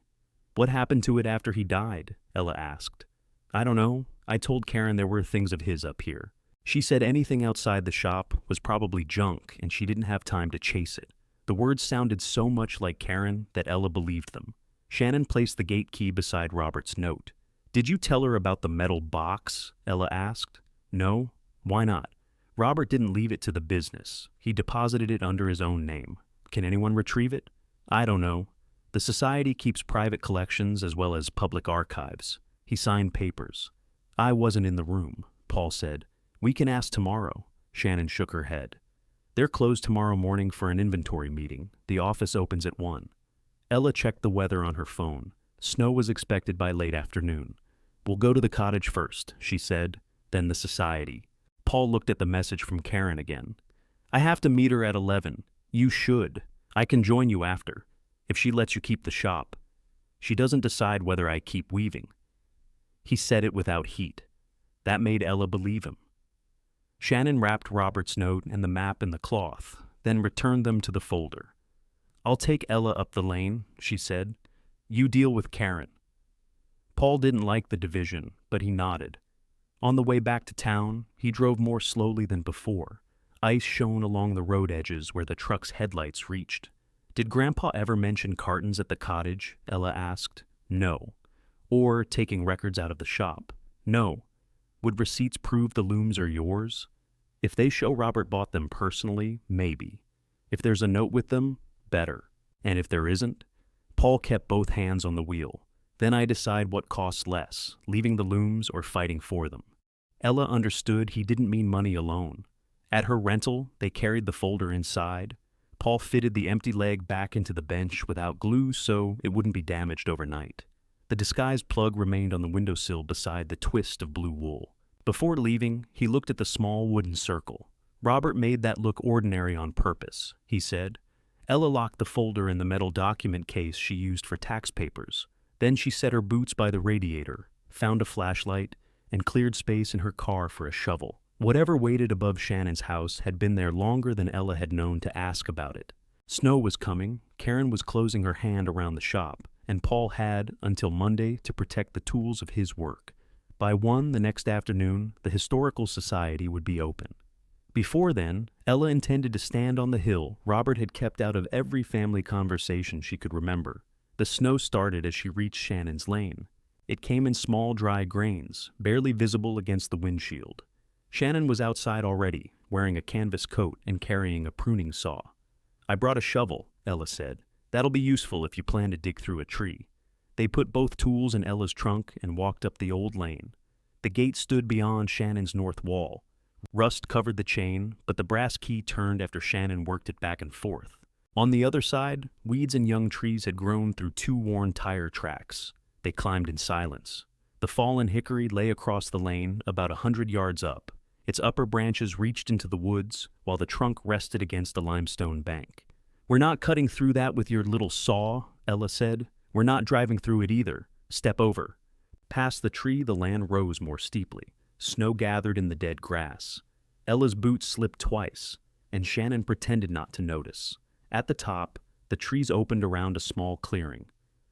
What happened to it after he died? Ella asked. I don't know. I told Karen there were things of his up here. She said anything outside the shop was probably junk and she didn't have time to chase it. The words sounded so much like Karen that Ella believed them. Shannon placed the gate key beside Robert's note. Did you tell her about the metal box? Ella asked. No? Why not? Robert didn't leave it to the business. He deposited it under his own name. Can anyone retrieve it? I don't know. The society keeps private collections as well as public archives. He signed papers. I wasn't in the room, Paul said. We can ask tomorrow. Shannon shook her head. They're closed tomorrow morning for an inventory meeting. The office opens at 1. Ella checked the weather on her phone. Snow was expected by late afternoon. We'll go to the cottage first, she said, then the society. Paul looked at the message from Karen again. I have to meet her at 11. You should. I can join you after, if she lets you keep the shop. She doesn't decide whether I keep weaving. He said it without heat. That made Ella believe him. Shannon wrapped Robert's note and the map in the cloth, then returned them to the folder. I'll take Ella up the lane, she said. You deal with Karen. Paul didn't like the division, but he nodded. On the way back to town, he drove more slowly than before. Ice shone along the road edges where the truck's headlights reached. Did Grandpa ever mention cartons at the cottage? Ella asked. No. Or taking records out of the shop? No. Would receipts prove the looms are yours? If they show Robert bought them personally, maybe. If there's a note with them, better. And if there isn't? Paul kept both hands on the wheel. Then I decide what costs less, leaving the looms or fighting for them. Ella understood he didn't mean money alone. At her rental, they carried the folder inside. Paul fitted the empty leg back into the bench without glue so it wouldn't be damaged overnight. The disguised plug remained on the windowsill beside the twist of blue wool. Before leaving, he looked at the small wooden circle. Robert made that look ordinary on purpose, he said. Ella locked the folder in the metal document case she used for tax papers. Then she set her boots by the radiator, found a flashlight, and cleared space in her car for a shovel. Whatever waited above Shannon's house had been there longer than Ella had known to ask about it. Snow was coming, Karen was closing her hand around the shop, and Paul had, until Monday, to protect the tools of his work. By 1 the next afternoon, the Historical Society would be open. Before then, Ella intended to stand on the hill Robert had kept out of every family conversation she could remember. The snow started as she reached Shannon's lane. It came in small, dry grains, barely visible against the windshield. Shannon was outside already, wearing a canvas coat and carrying a pruning saw. I brought a shovel, Ella said. That'll be useful if you plan to dig through a tree. They put both tools in Ella's trunk and walked up the old lane. The gate stood beyond Shannon's north wall. Rust covered the chain, but the brass key turned after Shannon worked it back and forth. On the other side, weeds and young trees had grown through two worn tire tracks. They climbed in silence. The fallen hickory lay across the lane, about 100 yards up. Its upper branches reached into the woods, while the trunk rested against the limestone bank. "We're not cutting through that with your little saw," Ella said. "We're not driving through it either. Step over." Past the tree, the land rose more steeply. Snow gathered in the dead grass. Ella's boots slipped twice, and Shannon pretended not to notice. At the top, the trees opened around a small clearing.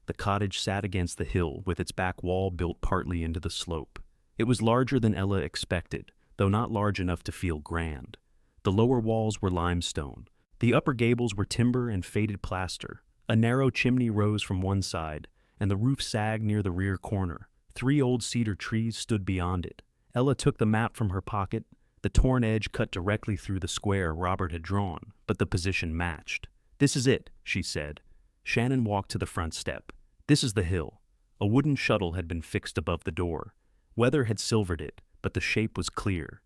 The cottage sat against the hill, with its back wall built partly into the slope. It was larger than Ella expected, though not large enough to feel grand. The lower walls were limestone. The upper gables were timber and faded plaster. A narrow chimney rose from one side, and the roof sagged near the rear corner. 3 old cedar trees stood beyond it. Ella took the map from her pocket. The torn edge cut directly through the square Robert had drawn, but the position matched. "This is it," she said. Shannon walked to the front step. "This is the hill." A wooden shuttle had been fixed above the door. Weather had silvered it, but the shape was clear.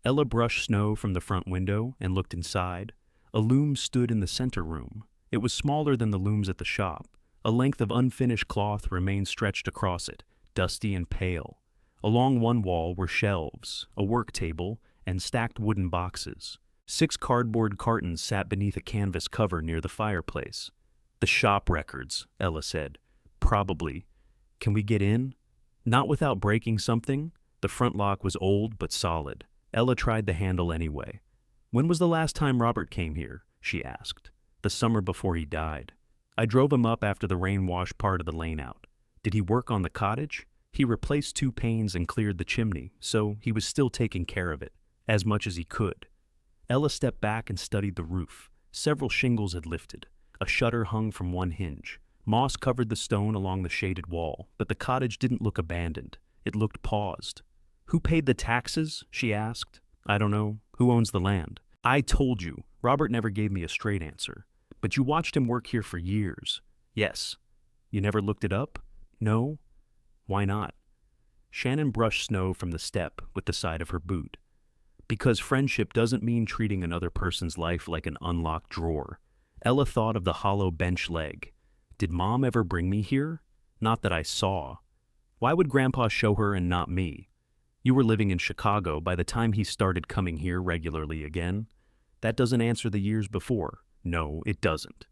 Ella brushed snow from the front window and looked inside. A loom stood in the center room. It was smaller than the looms at the shop. A length of unfinished cloth remained stretched across it, dusty and pale. Along one wall were shelves, a work table, and stacked wooden boxes. 6 cardboard cartons sat beneath a canvas cover near the fireplace. "The shop records," Ella said. "Probably. Can we get in?" "Not without breaking something." The front lock was old but solid. Ella tried the handle anyway. "When was the last time Robert came here?" she asked. "The summer before he died. I drove him up after the rain washed part of the lane out." "Did he work on the cottage?" "He replaced 2 panes and cleared the chimney, so he was still taking care of it, as much as he could." Ella stepped back and studied the roof. Several shingles had lifted. A shutter hung from one hinge. Moss covered the stone along the shaded wall, but the cottage didn't look abandoned. It looked paused. "Who paid the taxes?" she asked. "I don't know. Who owns the land?" "I told you." Robert never gave me a straight answer. "But you watched him work here for years." "Yes." "You never looked it up?" "No." "Why not?" Shannon brushed snow from the step with the side of her boot. "Because friendship doesn't mean treating another person's life like an unlocked drawer." Ella thought of the hollow bench leg. "Did Mom ever bring me here?" "Not that I saw." "Why would Grandpa show her and not me?" "You were living in Chicago by the time he started coming here regularly again." "That doesn't answer the years before." "No, it doesn't."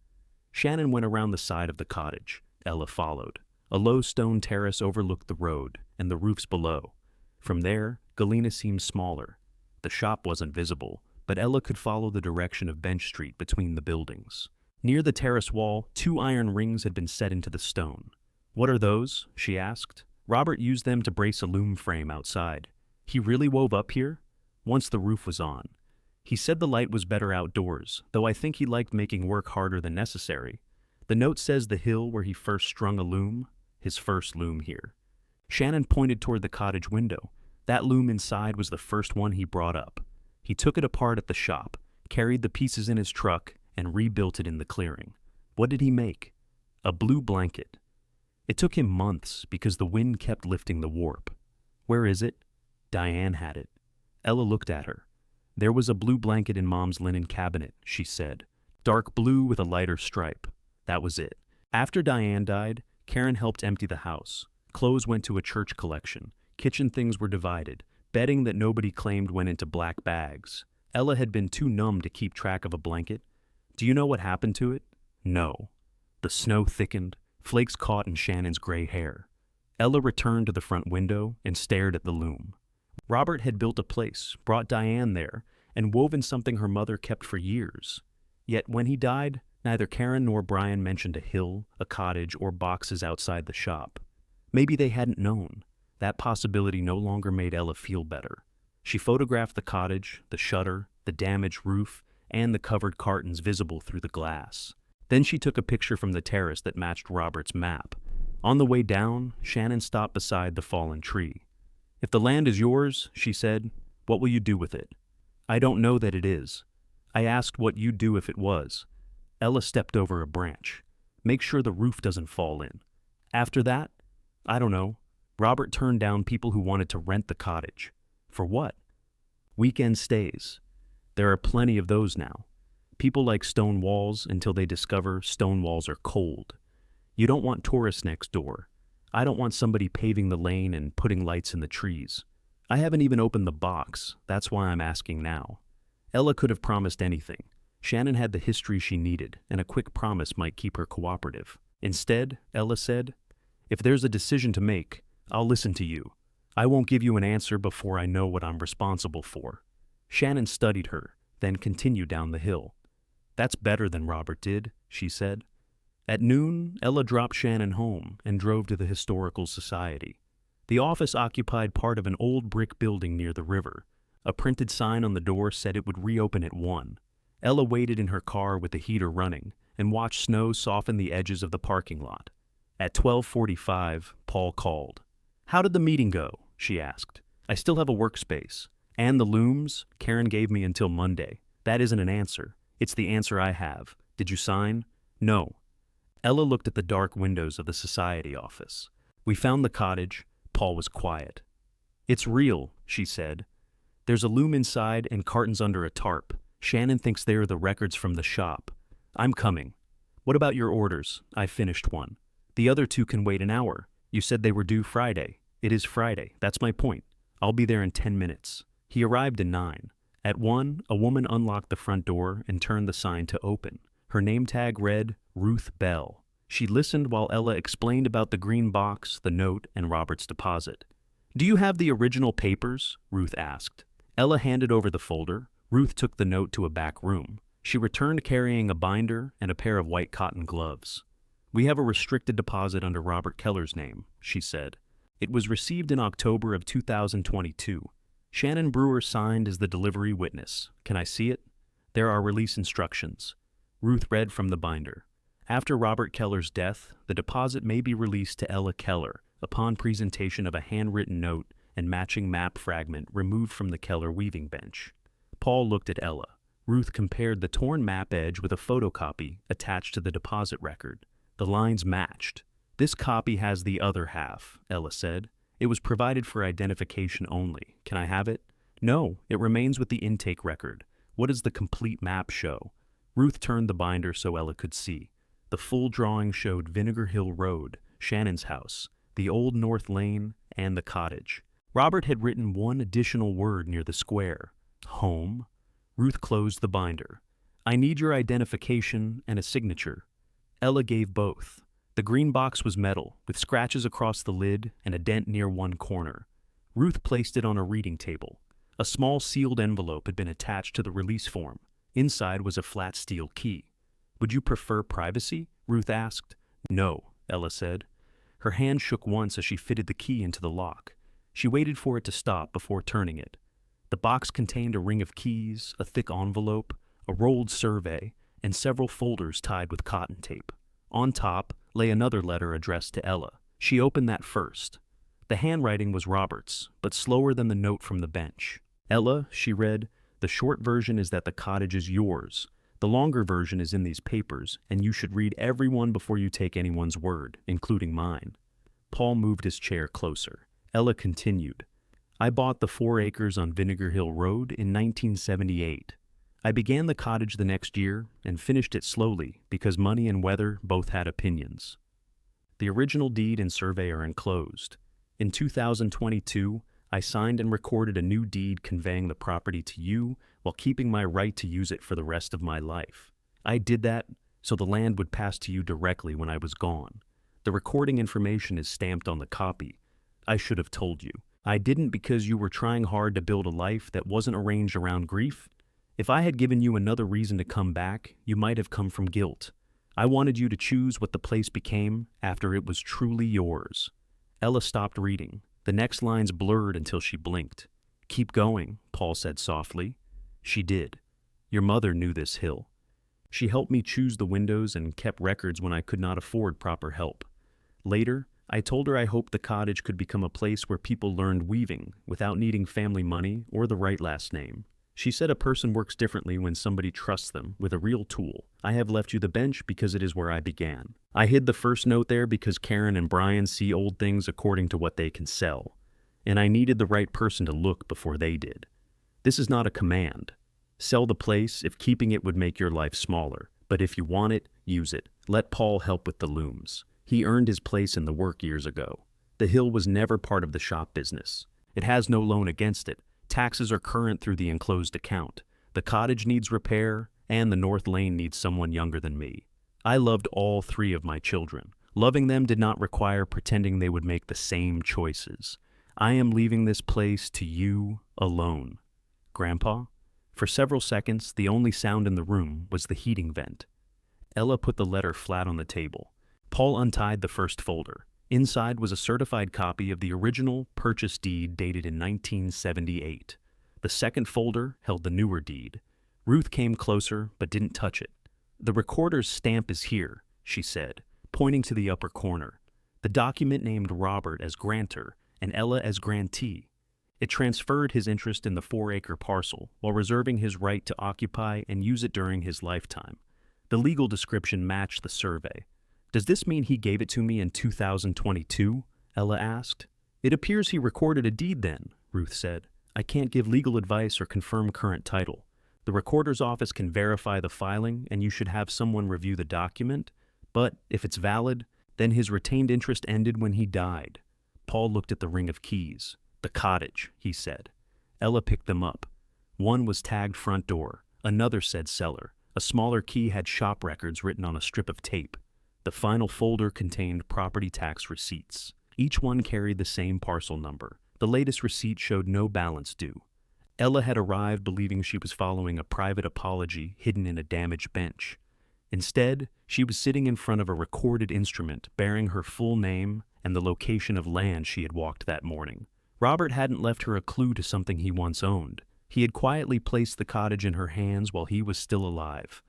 Shannon went around the side of the cottage. Ella followed. A low stone terrace overlooked the road and the roofs below. From there, Galena seemed smaller. The shop wasn't visible, but Ella could follow the direction of Bench Street between the buildings. Near the terrace wall, 2 iron rings had been set into the stone. "What are those?" she asked. "Robert used them to brace a loom frame outside." "He really wove up here?" "Once the roof was on." "He said the light was better outdoors, though I think he liked making work harder than necessary." "The note says the hill where he first strung a loom." "His first loom here." Shannon pointed toward the cottage window. "That loom inside was the first one he brought up. He took it apart at the shop, carried the pieces in his truck, and rebuilt it in the clearing." "What did he make?" "A blue blanket." "It took him months because the wind kept lifting the warp." "Where is it?" "Diane had it." Ella looked at her. "There was a blue blanket in Mom's linen cabinet," she said. "Dark blue with a lighter stripe. That was it. After Diane died, Karen helped empty the house. Clothes went to a church collection. Kitchen things were divided. Bedding that nobody claimed went into black bags." Ella had been too numb to keep track of a blanket. "Do you know what happened to it?" "No." The snow thickened. Flakes caught in Shannon's gray hair. Ella returned to the front window and stared at the loom. Robert had built a place, brought Diane there, and woven something her mother kept for years. Yet when he died, neither Karen nor Brian mentioned a hill, a cottage, or boxes outside the shop. Maybe they hadn't known. That possibility no longer made Ella feel better. She photographed the cottage, the shutter, the damaged roof, and the covered cartons visible through the glass. Then she took a picture from the terrace that matched Robert's map. On the way down, Shannon stopped beside the fallen tree. "If the land is yours," she said, "what will you do with it?" "I don't know that it is." "I asked what you'd do if it was." Ella stepped over a branch. "Make sure the roof doesn't fall in." After that, I don't know, Robert turned down people who wanted to rent the cottage. For what? Weekend stays. There are plenty of those now. People like stone walls until they discover stone walls are cold. You don't want tourists next door. I don't want somebody paving the lane and putting lights in the trees. I haven't even opened the box, that's why I'm asking now. Ella could have promised anything. Shannon had the history she needed, and a quick promise might keep her cooperative. Instead, Ella said, "If there's a decision to make, I'll listen to you. I won't give you an answer before I know what I'm responsible for." Shannon studied her, then continued down the hill. "That's better than Robert did," she said. At noon, Ella dropped Shannon home and drove to the Historical Society. The office occupied part of an old brick building near the river. A printed sign on the door said it would reopen at 1. Ella waited in her car with the heater running and watched snow soften the edges of the parking lot. At 12:45, Paul called. "How did the meeting go?" she asked. "I still have a workspace. And the looms? Karen gave me until Monday. That isn't an answer. It's the answer I have. Did you sign?" "No." Ella looked at the dark windows of the society office. "We found the cottage." Paul was quiet. "It's real," she said. "There's a loom inside and cartons under a tarp. Shannon thinks they're the records from the shop. I'm coming." "What about your orders?" "I finished one." "The other two can wait an hour. You said they were due Friday." "It is Friday. That's my point. I'll be there in 10 minutes. He arrived at 9. At 1, a woman unlocked the front door and turned the sign to open. Her name tag read, Ruth Bell. She listened while Ella explained about the green box, the note, and Robert's deposit. "Do you have the original papers?" Ruth asked. Ella handed over the folder. Ruth took the note to a back room. She returned carrying a binder and a pair of white cotton gloves. "We have a restricted deposit under Robert Keller's name," she said. "It was received in October of 2022. Shannon Brewer signed as the delivery witness. Can I see it?" "There are release instructions." Ruth read from the binder. "After Robert Keller's death, the deposit may be released to Ella Keller upon presentation of a handwritten note and matching map fragment removed from the Keller weaving bench." Paul looked at Ella. Ruth compared the torn map edge with a photocopy attached to the deposit record. The lines matched. "This copy has the other half," Ella said. "It was provided for identification only. Can I have it?" "No, it remains with the intake record. What does the complete map show?" Ruth turned the binder so Ella could see. The full drawing showed Vinegar Hill Road, Shannon's house, the old North Lane, and the cottage. Robert had written one additional word near the square. Home. Ruth closed the binder. "I need your identification and a signature." Ella gave both. The green box was metal, with scratches across the lid and a dent near one corner. Ruth placed it on a reading table. A small sealed envelope had been attached to the release form. Inside was a flat steel key. "Would you prefer privacy?" Ruth asked. "No," Ella said. Her hand shook once as she fitted the key into the lock. She waited for it to stop before turning it. The box contained a ring of keys, a thick envelope, a rolled survey, and several folders tied with cotton tape. On top lay another letter addressed to Ella. She opened that first. The handwriting was Robert's, but slower than the note from the bench. "Ella," she read, "the short version is that the cottage is yours. The longer version is in these papers, and you should read every one before you take anyone's word, including mine." Paul moved his chair closer. Ella continued, "I bought the 4 acres on Vinegar Hill Road in 1978. I began the cottage the next year and finished it slowly because money and weather both had opinions. The original deed and survey are enclosed. In 2022, I signed and recorded a new deed conveying the property to you while keeping my right to use it for the rest of my life. I did that so the land would pass to you directly when I was gone. The recording information is stamped on the copy. I should have told you. I didn't because you were trying hard to build a life that wasn't arranged around grief. If I had given you another reason to come back, you might have come from guilt. I wanted you to choose what the place became after it was truly yours." Ella stopped reading. The next lines blurred until she blinked. "Keep going," Paul said softly. She did. "Your mother knew this hill. She helped me choose the windows and kept records when I could not afford proper help. Later, I told her I hoped the cottage could become a place where people learned weaving without needing family money or the right last name. She said a person works differently when somebody trusts them with a real tool. I have left you the bench because it is where I began. I hid the first note there because Karen and Brian see old things according to what they can sell. And I needed the right person to look before they did. This is not a command. Sell the place if keeping it would make your life smaller. But if you want it, use it. Let Paul help with the looms. He earned his place in the work years ago. The hill was never part of the shop business. It has no loan against it. Taxes are current through the enclosed account. The cottage needs repair, and the north lane needs someone younger than me. I loved all three of my children. Loving them did not require pretending they would make the same choices. I am leaving this place to you alone. Grandpa? For several seconds, the only sound in the room was the heating vent. Ella put the letter flat on the table. Paul untied the first folder. Inside was a certified copy of the original purchase deed dated in 1978. The second folder held the newer deed. Ruth came closer but didn't touch it. The recorder's stamp is here, she said, pointing to the upper corner. The document named Robert as grantor and Ella as grantee. It transferred his interest in the 4-acre parcel while reserving his right to occupy and use it during his lifetime. The legal description matched the survey. Does this mean he gave it to me in 2022? Ella asked. It appears he recorded a deed then, Ruth said. I can't give legal advice or confirm current title. The recorder's office can verify the filing and you should have someone review the document, but if it's valid, then his retained interest ended when he died. Paul looked at the ring of keys. The cottage, he said. Ella picked them up. One was tagged front door. Another said cellar. A smaller key had shop records written on a strip of tape. The final folder contained property tax receipts. Each one carried the same parcel number. The latest receipt showed no balance due. Ella had arrived believing she was following a private apology hidden in a damaged bench. Instead, she was sitting in front of a recorded instrument bearing her full name and the location of land she had walked that morning. Robert hadn't left her a clue to something he once owned. He had quietly placed the cottage in her hands while he was still alive.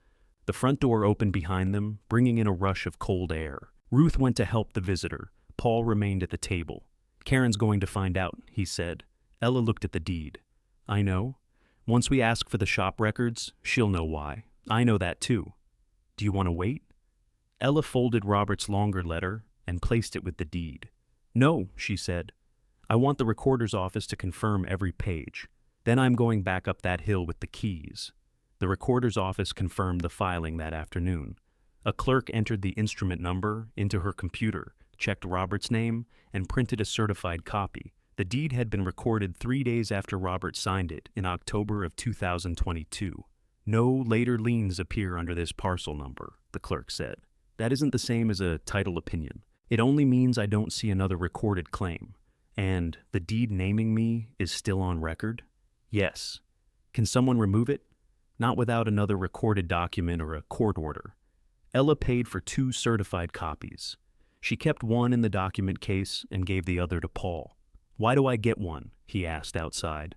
The front door opened behind them, bringing in a rush of cold air. Ruth went to help the visitor. Paul remained at the table. Karen's going to find out, he said. Ella looked at the deed. I know. Once we ask for the shop records, she'll know why. I know that too. Do you want to wait? Ella folded Robert's longer letter and placed it with the deed. No, she said. I want the recorder's office to confirm every page. Then I'm going back up that hill with the keys. The recorder's office confirmed the filing that afternoon. A clerk entered the instrument number into her computer, checked Robert's name, and printed a certified copy. The deed had been recorded 3 days after Robert signed it in October of 2022. No later liens appear under this parcel number, the clerk said. That isn't the same as a title opinion. It only means I don't see another recorded claim. And the deed naming me is still on record? Yes. Can someone remove it? Not without another recorded document or a court order. Ella paid for 2 certified copies. She kept one in the document case and gave the other to Paul. Why do I get one? He asked outside.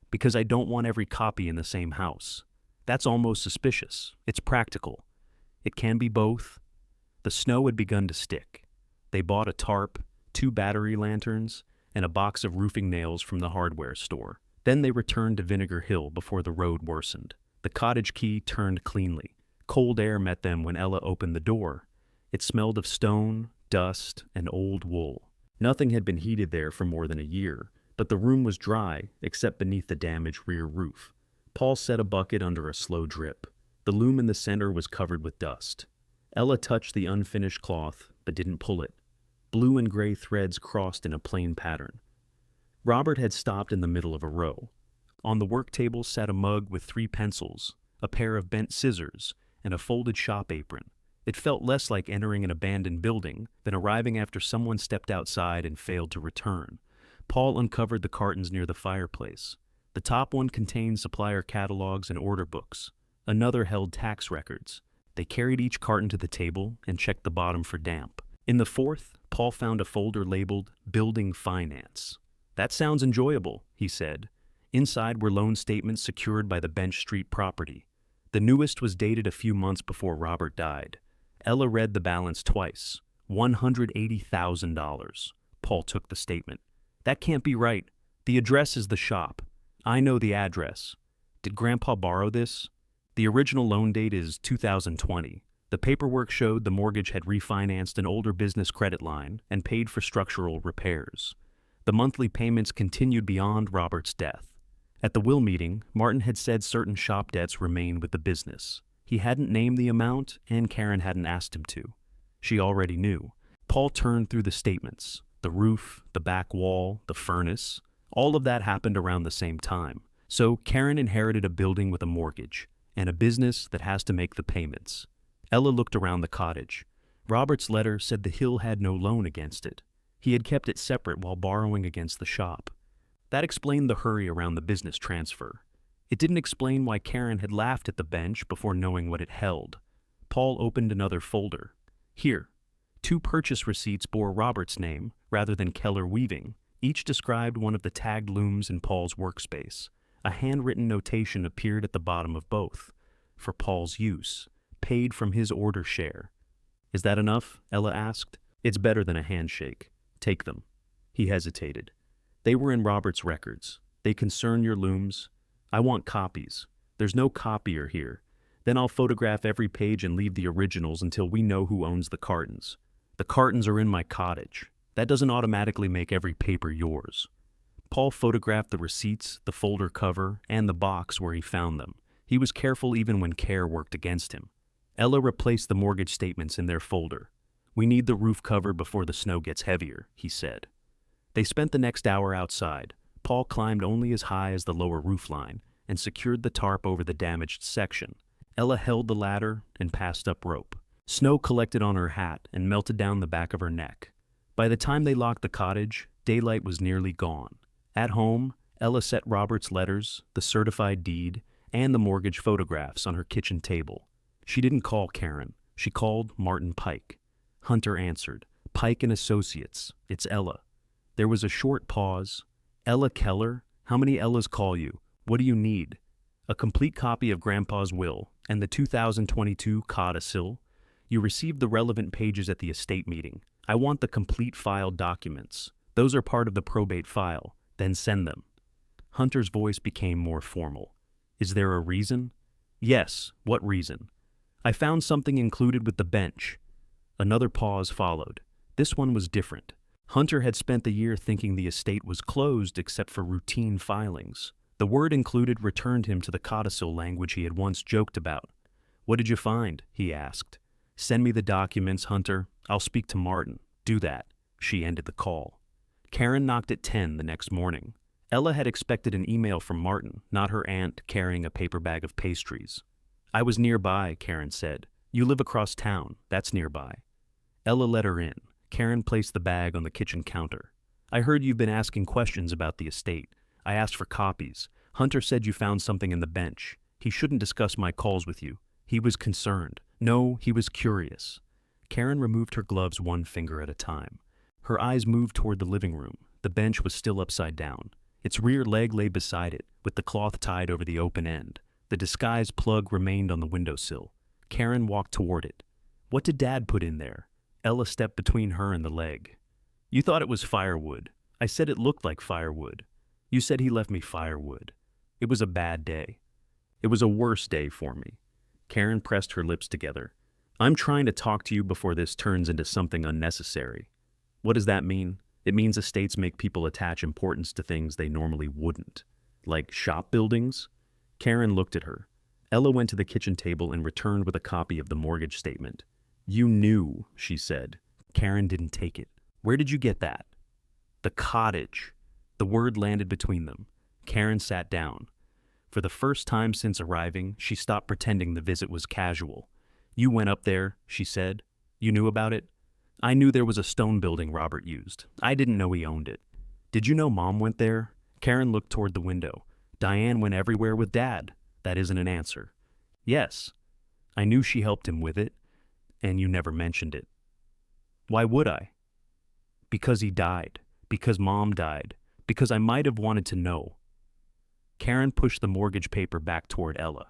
Because I don't want every copy in the same house. That's almost suspicious. It's practical. It can be both. The snow had begun to stick. They bought a tarp, 2 battery lanterns, and a box of roofing nails from the hardware store. Then they returned to Vinegar Hill before the road worsened. The cottage key turned cleanly. Cold air met them when Ella opened the door. It smelled of stone, dust, and old wool. Nothing had been heated there for more than a year, but the room was dry except beneath the damaged rear roof. Paul set a bucket under a slow drip. The loom in the center was covered with dust. Ella touched the unfinished cloth, but didn't pull it. Blue and gray threads crossed in a plain pattern. Robert had stopped in the middle of a row. On the work table sat a mug with 3 pencils, a pair of bent scissors, and a folded shop apron. It felt less like entering an abandoned building than arriving after someone stepped outside and failed to return. Paul uncovered the cartons near the fireplace. The top one contained supplier catalogs and order books. Another held tax records. They carried each carton to the table and checked the bottom for damp. In the fourth, Paul found a folder labeled Building Finance. That sounds enjoyable, he said. Inside were loan statements secured by the Bench Street property. The newest was dated a few months before Robert died. Ella read the balance twice. $180,000. Paul took the statement. That can't be right. The address is the shop. I know the address. Did Grandpa borrow this? The original loan date is 2020. The paperwork showed the mortgage had refinanced an older business credit line and paid for structural repairs. The monthly payments continued beyond Robert's death. At the will meeting, Martin had said certain shop debts remain with the business. He hadn't named the amount, and Karen hadn't asked him to. She already knew. Paul turned through the statements. The roof, the back wall, the furnace. All of that happened around the same time. So Karen inherited a building with a mortgage, and a business that has to make the payments. Ella looked around the cottage. Robert's letter said the hill had no loan against it. He had kept it separate while borrowing against the shop. That explained the hurry around the business transfer. It didn't explain why Karen had laughed at the bench before knowing what it held. Paul opened another folder. Here, 2 purchase receipts bore Robert's name rather than Keller Weaving. Each described one of the tagged looms in Paul's workspace. A handwritten notation appeared at the bottom of both. For Paul's use. Paid from his order share. Is that enough? Ella asked. It's better than a handshake. Take them. He hesitated. They were in Robert's records. They concern your looms. I want copies. There's no copier here. Then I'll photograph every page and leave the originals until we know who owns the cartons. The cartons are in my cottage. That doesn't automatically make every paper yours. Paul photographed the receipts, the folder cover, and the box where he found them. He was careful even when care worked against him. Ella replaced the mortgage statements in their folder. We need the roof covered before the snow gets heavier, he said. They spent the next hour outside. Paul climbed only as high as the lower roof line and secured the tarp over the damaged section. Ella held the ladder and passed up rope. Snow collected on her hat and melted down the back of her neck. By the time they locked the cottage, daylight was nearly gone. At home, Ella set Robert's letters, the certified deed, and the mortgage photographs on her kitchen table. She didn't call Karen. She called Martin Pike. Hunter answered. Pike and Associates. It's Ella. There was a short pause. Ella Keller? How many Ellas call you? What do you need? A complete copy of Grandpa's will and the 2022 codicil. You received the relevant pages at the estate meeting. I want the complete filed documents. Those are part of the probate file. Then send them. Hunter's voice became more formal. Is there a reason? Yes. What reason? I found something included with the bench. Another pause followed. This one was different. Hunter had spent the year thinking the estate was closed except for routine filings. The word included returned him to the codicil language he had once joked about. What did you find? He asked. Send me the documents, Hunter. I'll speak to Martin. Do that. She ended the call. Karen knocked at 10 the next morning. Ella had expected an email from Martin, not her aunt carrying a paper bag of pastries. I was nearby, Karen said. You live across town. That's nearby. Ella let her in. Karen placed the bag on the kitchen counter. I heard you've been asking questions about the estate. I asked for copies. Hunter said you found something in the bench. He shouldn't discuss my calls with you. He was concerned. No, he was curious. Karen removed her gloves one finger at a time. Her eyes moved toward the living room. The bench was still upside down. Its rear leg lay beside it, with the cloth tied over the open end. The disguise plug remained on the windowsill. Karen walked toward it. What did Dad put in there? Ella stepped between her and the leg. You thought it was firewood. I said it looked like firewood. You said he left me firewood. It was a bad day. It was a worse day for me. Karen pressed her lips together. I'm trying to talk to you before this turns into something unnecessary. What does that mean? It means estates make people attach importance to things they normally wouldn't. Like shop buildings? Karen looked at her. Ella went to the kitchen table and returned with a copy of the mortgage statement. You knew, she said. Karen didn't take it. Where did you get that? The cottage. The word landed between them. Karen sat down. For the first time since arriving, she stopped pretending the visit was casual. You went up there, she said. You knew about it? I knew there was a stone building Robert used. I didn't know he owned it. Did you know Mom went there? Karen looked toward the window. Diane went everywhere with Dad. That isn't an answer. Yes. I knew she helped him with it, and you never mentioned it. Why would I? Because he died. Because Mom died. Because I might have wanted to know. Karen pushed the mortgage paper back toward Ella.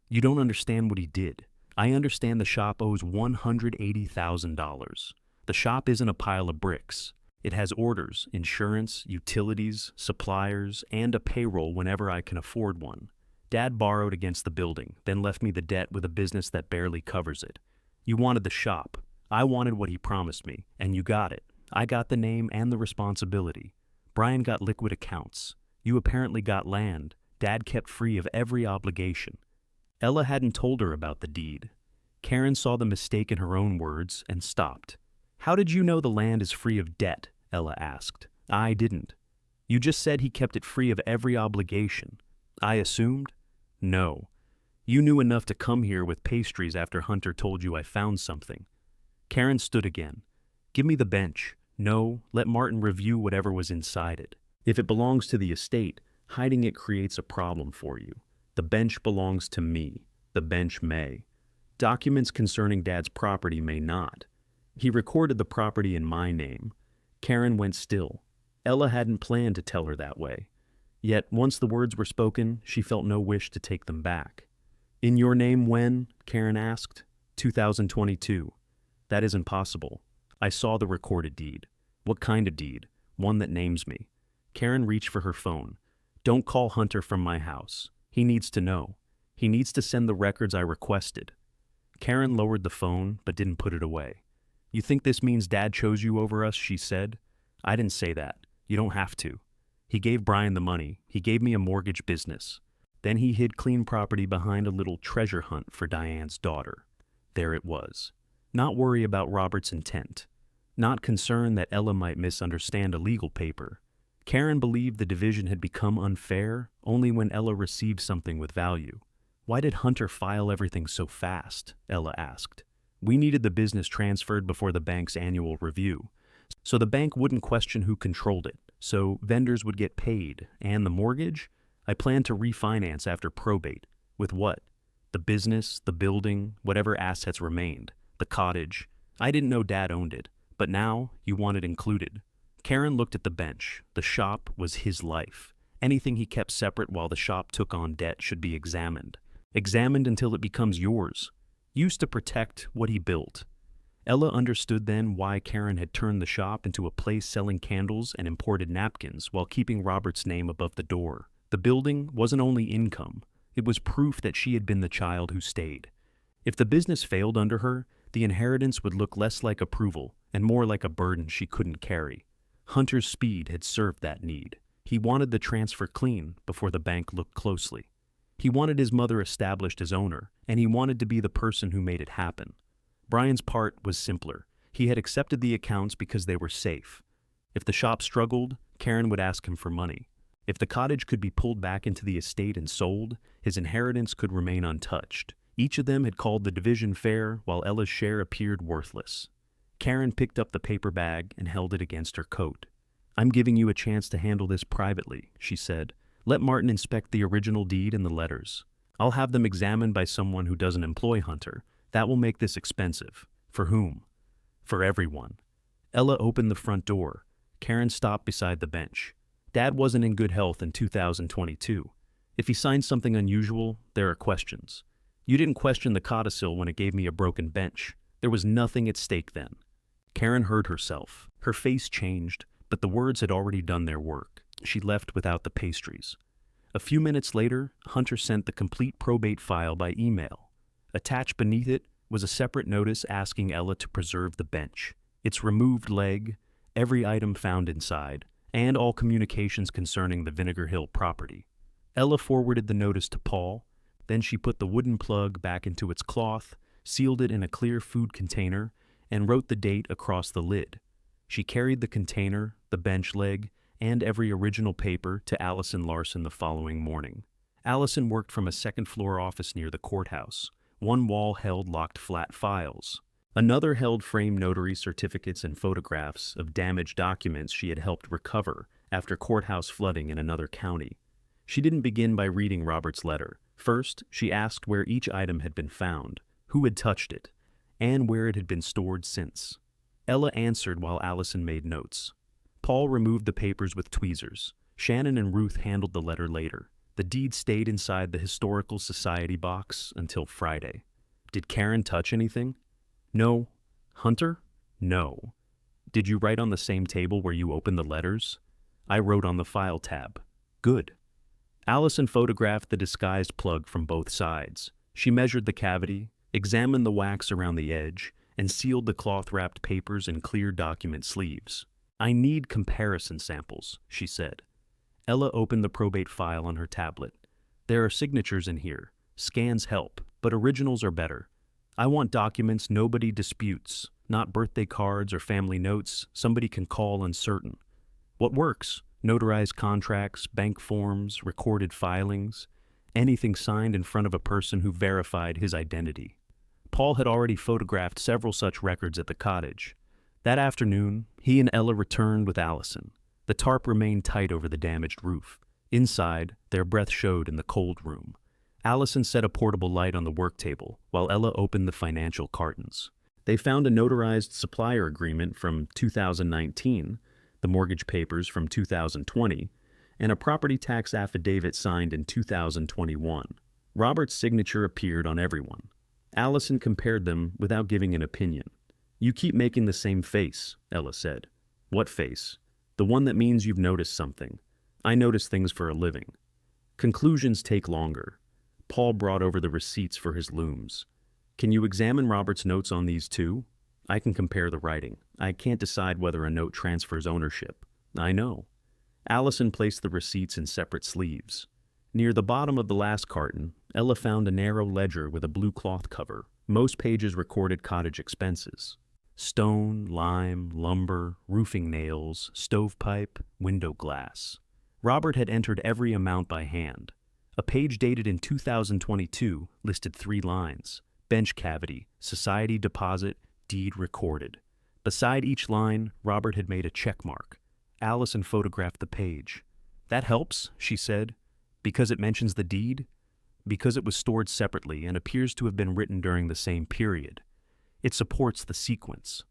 You don't understand what he did. I understand the shop owes $180,000. The shop isn't a pile of bricks. It has orders, insurance, utilities, suppliers, and a payroll whenever I can afford one. Dad borrowed against the building, then left me the debt with a business that barely covers it. You wanted the shop. I wanted what he promised me, and you got it. I got the name and the responsibility. Brian got liquid accounts. You apparently got land. Dad kept free of every obligation. Ella hadn't told her about the deed. Karen saw the mistake in her own words and stopped. How did you know the land is free of debt? Ella asked. I didn't. You just said he kept it free of every obligation. I assumed? No. You knew enough to come here with pastries after Hunter told you I found something. Karen stood again. Give me the bench. No, let Martin review whatever was inside it. If it belongs to the estate, hiding it creates a problem for you. The bench belongs to me. The bench may. Documents concerning Dad's property may not. He recorded the property in my name. Karen went still. Ella hadn't planned to tell her that way. Yet, once the words were spoken, she felt no wish to take them back. In your name when? Karen asked. 2022. That isn't possible. I saw the recorded deed. What kind of deed? One that names me. Karen reached for her phone. Don't call Hunter from my house. He needs to know. He needs to send the records I requested. Karen lowered the phone, but didn't put it away. You think this means Dad chose you over us? She said. I didn't say that. You don't have to. He gave Brian the money. He gave me a mortgage business. Then he hid clean property behind a little treasure hunt for Diane's daughter. There it was. Not worry about Robert's intent. Not concerned that Ella might misunderstand a legal paper. Karen believed the division had become unfair only when Ella received something with value. Why did Hunter file everything so fast? Ella asked. We needed the business transferred before the bank's annual review. So the bank wouldn't question who controlled it. So vendors would get paid. And the mortgage? I planned to refinance after probate. With what? The business, the building, whatever assets remained. The cottage. I didn't know Dad owned it. But now, you want it included. Karen looked at the bench. The shop was his life. Anything he kept separate while the shop took on debt should be examined. Examined until it becomes yours. Used to protect what he built. Ella understood then why Karen had turned the shop into a place selling candles and imported napkins while keeping Robert's name above the door. The building wasn't only income. It was proof that she had been the child who stayed. If the business failed under her, the inheritance would look less like approval and more like a burden she couldn't carry. Hunter's speed had served that need. He wanted the transfer clean before the bank looked closely. He wanted his mother established as owner, and he wanted to be the person who made it happen. Brian's part was simpler. He had accepted the accounts because they were safe. If the shop struggled, Karen would ask him for money. If the cottage could be pulled back into the estate and sold, his inheritance could remain untouched. Each of them had called the division fair, while Ella's share appeared worthless. Karen picked up the paper bag and held it against her coat. I'm giving you a chance to handle this privately, she said. Let Martin inspect the original deed and the letters. I'll have them examined by someone who doesn't employ Hunter. That will make this expensive. For whom? For everyone. Ella opened the front door. Karen stopped beside the bench. Dad wasn't in good health in 2022. If he signed something unusual, there are questions. You didn't question the codicil when it gave me a broken bench. There was nothing at stake then. Karen heard herself. Her face changed, but the words had already done their work. She left without the pastries. A few minutes later, Hunter sent the complete probate file by email. Attached beneath it was a separate notice asking Ella to preserve the bench, its removed leg, every item found inside, and all communications concerning the Vinegar Hill property. Ella forwarded the notice to Paul. Then she put the wooden plug back into its cloth, sealed it in a clear food container, and wrote the date across the lid. She carried the container, the bench leg, and every original paper to Allison Larson the following morning. Allison worked from a second-floor office near the courthouse. One wall held locked flat files. Another held framed notary certificates and photographs of damaged documents she had helped recover after courthouse flooding in another county. She didn't begin by reading Robert's letter. First, she asked where each item had been found, who had touched it, and where it had been stored since. Ella answered while Allison made notes. Paul removed the papers with tweezers. Shannon and Ruth handled the letter later. The deed stayed inside the Historical Society box until Friday. Did Karen touch anything? No. Hunter? No. Did you write on the same table where you opened the letters? I wrote on the file tab. Good. Allison photographed the disguised plug from both sides. She measured the cavity, examined the wax around the edge, and sealed the cloth-wrapped papers in clear document sleeves. "I need comparison samples," she said. Ella opened the probate file on her tablet. "There are signatures in here. Scans help, but originals are better. I want documents nobody disputes, not birthday cards or family notes somebody can call uncertain. What works? Notarized contracts, bank forms, recorded filings, anything signed in front of a person who verified his identity." Paul had already photographed several such records at the cottage. That afternoon, he and Ella returned with Allison. The tarp remained tight over the damaged roof. Inside, their breath showed in the cold room. Allison set a portable light on the work table, while Ella opened the financial cartons. They found a notarized supplier agreement from 2019, the mortgage papers from 2020, and a property tax affidavit signed in 2021. Robert's signature appeared on everyone. Allison compared them without giving an opinion. "You keep making the same face," Ella said. "What face?" "The one that means you've noticed something. I notice things for a living." Conclusions take longer. Paul brought over the receipts for his looms. "Can you examine Robert's notes on these too? I can compare the writing. I can't decide whether a note transfers ownership." "I know." Allison placed the receipts in separate sleeves. Near the bottom of the last carton, Ella found a narrow ledger with a blue cloth cover. Most pages recorded cottage expenses. Stone, lime, lumber, roofing nails, stovepipe, window glass. Robert had entered every amount by hand. A page dated in 2022 listed 3 lines: bench cavity, society deposit, deed recorded. Beside each line, Robert had made a check mark. Allison photographed the page. "That helps," she said. "Because it mentions the deed?" "Because it was stored separately and appears to have been written during the same period. It supports the sequence."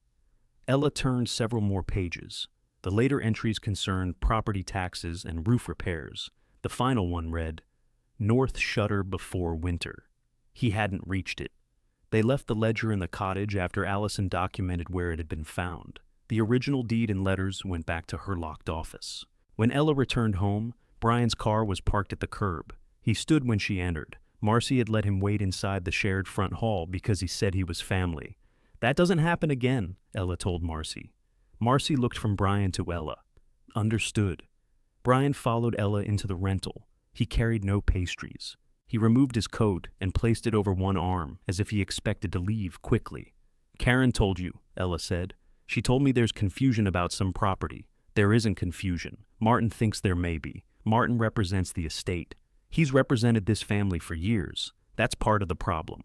Ella turned several more pages. The later entries concerned property taxes and roof repairs. The final one read, "North shutter before winter." He hadn't reached it. They left the ledger in the cottage after Allison documented where it had been found. The original deed and letters went back to her locked office. When Ella returned home, Brian's car was parked at the curb. He stood when she entered. Marcy had let him wait inside the shared front hall because he said he was family. "That doesn't happen again," Ella told Marcy. Marcy looked from Brian to Ella. "Understood." Brian followed Ella into the rental. He carried no pastries. He removed his coat and placed it over one arm, as if he expected to leave quickly. "Karen told you," Ella said. "She told me there's confusion about some property." "There isn't confusion. Martin thinks there may be. Martin represents the estate. He's represented this family for years. That's part of the problem."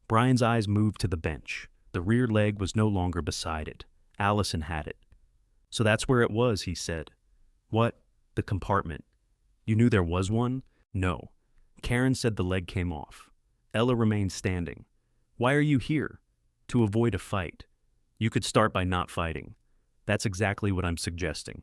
Brian's eyes moved to the bench. The rear leg was no longer beside it. Allison had it. "So that's where it was," he said. "What?" "The compartment." "You knew there was one?" "No." Karen said the leg came off. Ella remained standing. "Why are you here?" "To avoid a fight." "You could start by not fighting." "That's exactly what I'm suggesting."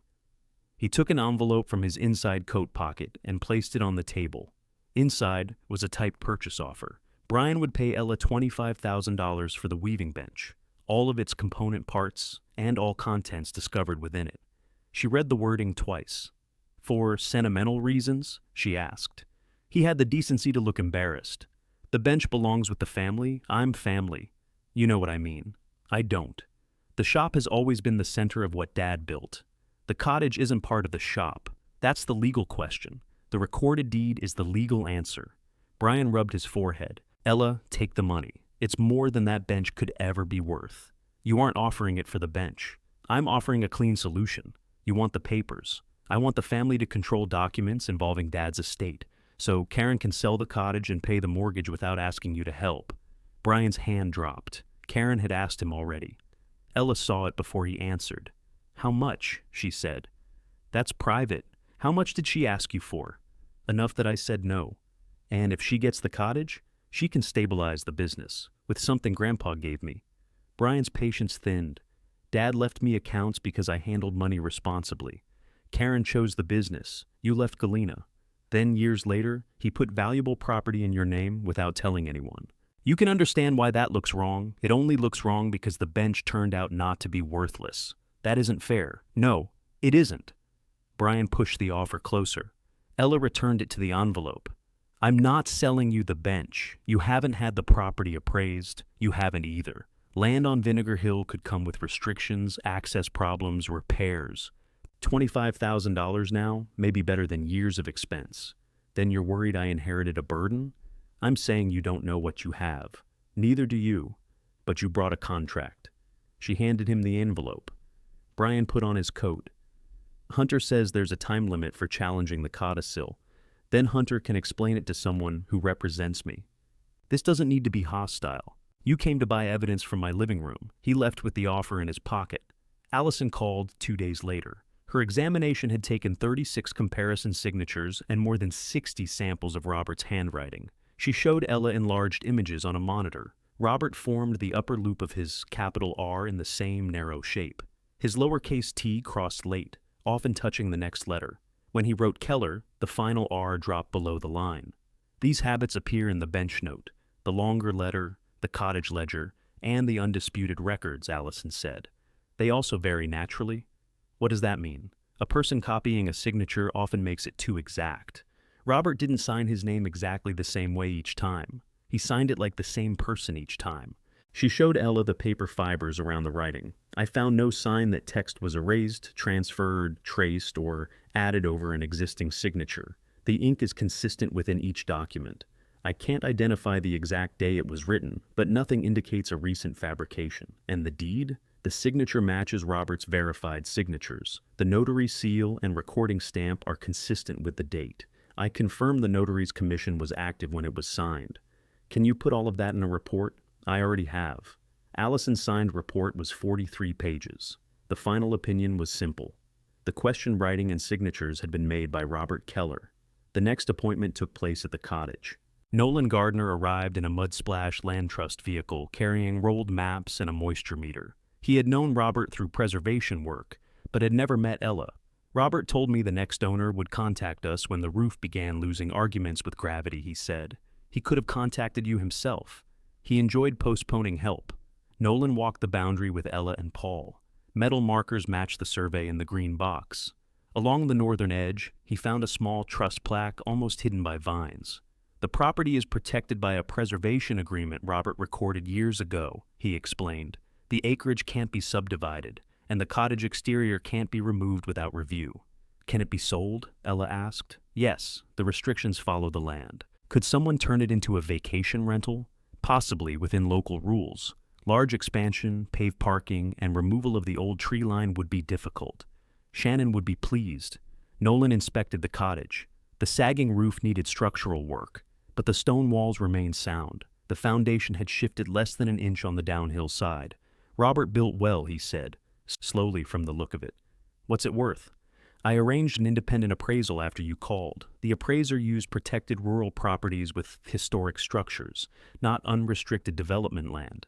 He took an envelope from his inside coat pocket and placed it on the table. Inside was a typed purchase offer. Brian would pay Ella $25,000 for the weaving bench, all of its component parts, and all contents discovered within it. She read the wording twice. "For sentimental reasons?" she asked. He had the decency to look embarrassed. "The bench belongs with the family. I'm family. You know what I mean." "I don't. The shop has always been the center of what Dad built. The cottage isn't part of the shop. That's the legal question. The recorded deed is the legal answer." Brian rubbed his forehead. "Ella, take the money. It's more than that bench could ever be worth. You aren't offering it for the bench. I'm offering a clean solution. You want the papers. I want the family to control documents involving Dad's estate, so Karen can sell the cottage and pay the mortgage without asking you to help." Brian's hand dropped. Karen had asked him already. Ella saw it before he answered. "How much?" she said. "That's private. How much did she ask you for?" "Enough that I said no. And if she gets the cottage, she can stabilize the business with something Grandpa gave me." Brian's patience thinned. "Dad left me accounts because I handled money responsibly. Karen chose the business. You left Galena. Then, years later, he put valuable property in your name without telling anyone. You can understand why that looks wrong. It only looks wrong because the bench turned out not to be worthless. That isn't fair." "No, it isn't." Brian pushed the offer closer. Ella returned it to the envelope. I'm not selling you the bench. You haven't had the property appraised. You haven't either. Land on Vinegar Hill could come with restrictions, access problems, repairs. $25,000 now may be better than years of expense. Then you're worried I inherited a burden? I'm saying you don't know what you have. Neither do you. But you brought a contract. She handed him the envelope. Brian put on his coat. Hunter says there's a time limit for challenging the codicil. Then Hunter can explain it to someone who represents me. This doesn't need to be hostile. You came to buy evidence from my living room. He left with the offer in his pocket. Allison called 2 days later. Her examination had taken 36 comparison signatures and more than 60 samples of Robert's handwriting. She showed Ella enlarged images on a monitor. Robert formed the upper loop of his capital R in the same narrow shape. His lowercase t crossed late, often touching the next letter. When he wrote Keller, the final R dropped below the line. These habits appear in the bench note, the longer letter, the cottage ledger, and the undisputed records, Allison said. They also vary naturally. What does that mean? A person copying a signature often makes it too exact. Robert didn't sign his name exactly the same way each time. He signed it like the same person each time. She showed Ella the paper fibers around the writing. I found no sign that text was erased, transferred, traced, or added over an existing signature. The ink is consistent within each document. I can't identify the exact day it was written, but nothing indicates a recent fabrication. And the deed? The signature matches Robert's verified signatures. The notary seal and recording stamp are consistent with the date. I confirm the notary's commission was active when it was signed. Can you put all of that in a report? I already have. Allison's signed report was 43 pages. The final opinion was simple. The question writing and signatures had been made by Robert Keller. The next appointment took place at the cottage. Nolan Gardner arrived in a mud-splashed land trust vehicle carrying rolled maps and a moisture meter. He had known Robert through preservation work, but had never met Ella. Robert told me the next owner would contact us when the roof began losing arguments with gravity, he said. He could have contacted you himself. He enjoyed postponing help. Nolan walked the boundary with Ella and Paul. Metal markers matched the survey in the green box. Along the northern edge, he found a small trust plaque almost hidden by vines. The property is protected by a preservation agreement Robert recorded years ago, he explained. The acreage can't be subdivided, and the cottage exterior can't be removed without review. Can it be sold? Ella asked. Yes, the restrictions follow the land. Could someone turn it into a vacation rental? Possibly within local rules. Large expansion, paved parking, and removal of the old tree line would be difficult. Shannon would be pleased. Nolan inspected the cottage. The sagging roof needed structural work, but the stone walls remained sound. The foundation had shifted less than an inch on the downhill side. Robert built well, he said, slowly from the look of it. What's it worth? I arranged an independent appraisal after you called. The appraiser used protected rural properties with historic structures, not unrestricted development land.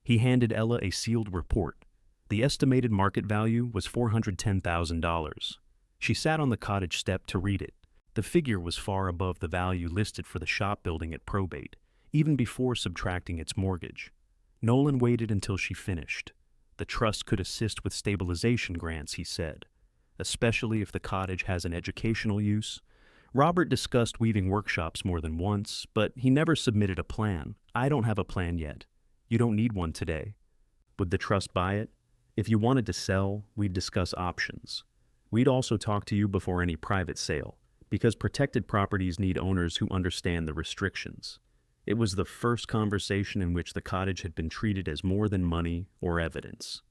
He handed Ella a sealed report. The estimated market value was $410,000. She sat on the cottage step to read it. The figure was far above the value listed for the shop building at probate, even before subtracting its mortgage. Nolan waited until she finished. The trust could assist with stabilization grants, he said, especially if the cottage has an educational use. Robert discussed weaving workshops more than once, but he never submitted a plan. I don't have a plan yet. You don't need one today. Would the trust buy it? If you wanted to sell, we'd discuss options. We'd also talk to you before any private sale, because protected properties need owners who understand the restrictions. It was the first conversation in which the cottage had been treated as more than money or evidence.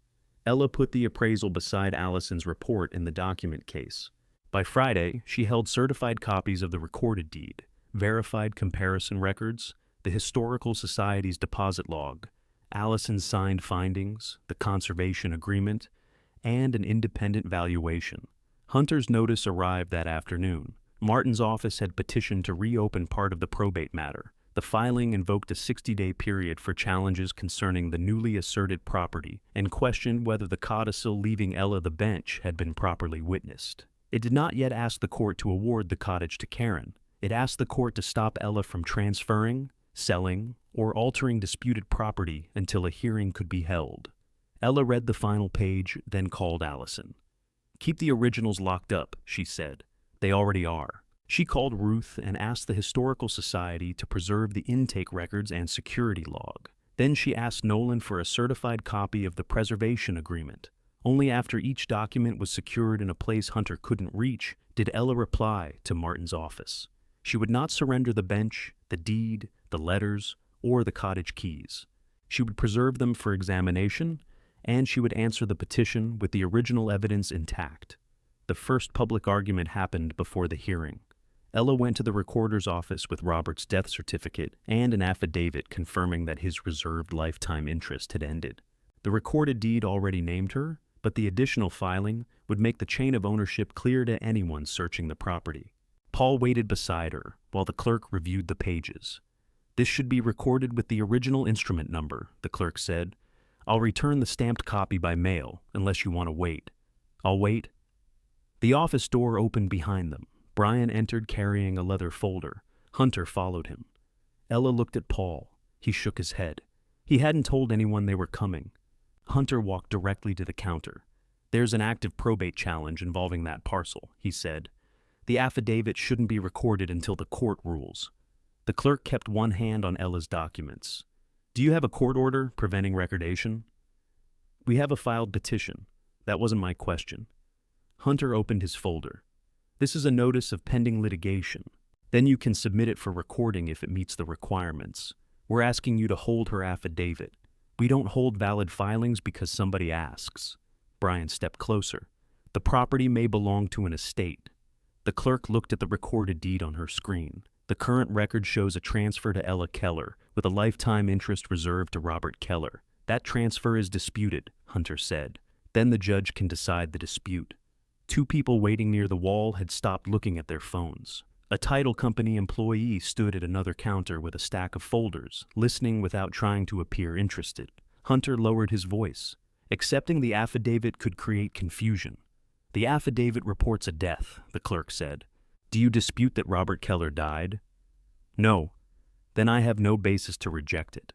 Ella put the appraisal beside Allison's report in the document case. By Friday, she held certified copies of the recorded deed, verified comparison records, the Historical Society's deposit log, Allison's signed findings, the conservation agreement, and an independent valuation. Hunter's notice arrived that afternoon. Martin's office had petitioned to reopen part of the probate matter. The filing invoked a 60-day period for challenges concerning the newly asserted property and questioned whether the codicil leaving Ella the bench had been properly witnessed. It did not yet ask the court to award the cottage to Karen. It asked the court to stop Ella from transferring, selling, or altering disputed property until a hearing could be held. Ella read the final page, then called Allison. "Keep the originals locked up," she said. "They already are." She called Ruth and asked the Historical Society to preserve the intake records and security log. Then she asked Nolan for a certified copy of the preservation agreement. Only after each document was secured in a place Hunter couldn't reach did Ella reply to Martin's office. She would not surrender the bench, the deed, the letters, or the cottage keys. She would preserve them for examination, and she would answer the petition with the original evidence intact. The first public argument happened before the hearing. Ella went to the recorder's office with Robert's death certificate and an affidavit confirming that his reserved lifetime interest had ended. The recorded deed already named her, but the additional filing would make the chain of ownership clear to anyone searching the property. Paul waited beside her while the clerk reviewed the pages. "This should be recorded with the original instrument number," the clerk said. "I'll return the stamped copy by mail, unless you want to wait." "I'll wait." The office door opened behind them. Brian entered carrying a leather folder. Hunter followed him. Ella looked at Paul. He shook his head. He hadn't told anyone they were coming. Hunter walked directly to the counter. "There's an active probate challenge involving that parcel," he said. "The affidavit shouldn't be recorded until the court rules." The clerk kept one hand on Ella's documents. "Do you have a court order preventing recordation?" "We have a filed petition. That wasn't my question." Hunter opened his folder. "This is a notice of pending litigation. Then you can submit it for recording if it meets the requirements. We're asking you to hold her affidavit. We don't hold valid filings because somebody asks." Brian stepped closer. "The property may belong to an estate." The clerk looked at the recorded deed on her screen. The current record shows a transfer to Ella Keller, with a lifetime interest reserved to Robert Keller. "That transfer is disputed," Hunter said. "Then the judge can decide the dispute." Two people waiting near the wall had stopped looking at their phones. A title company employee stood at another counter with a stack of folders, listening without trying to appear interested. Hunter lowered his voice. "Accepting the affidavit could create confusion." "The affidavit reports a death," the clerk said. "Do you dispute that Robert Keller died?" "No." "Then I have no basis to reject it."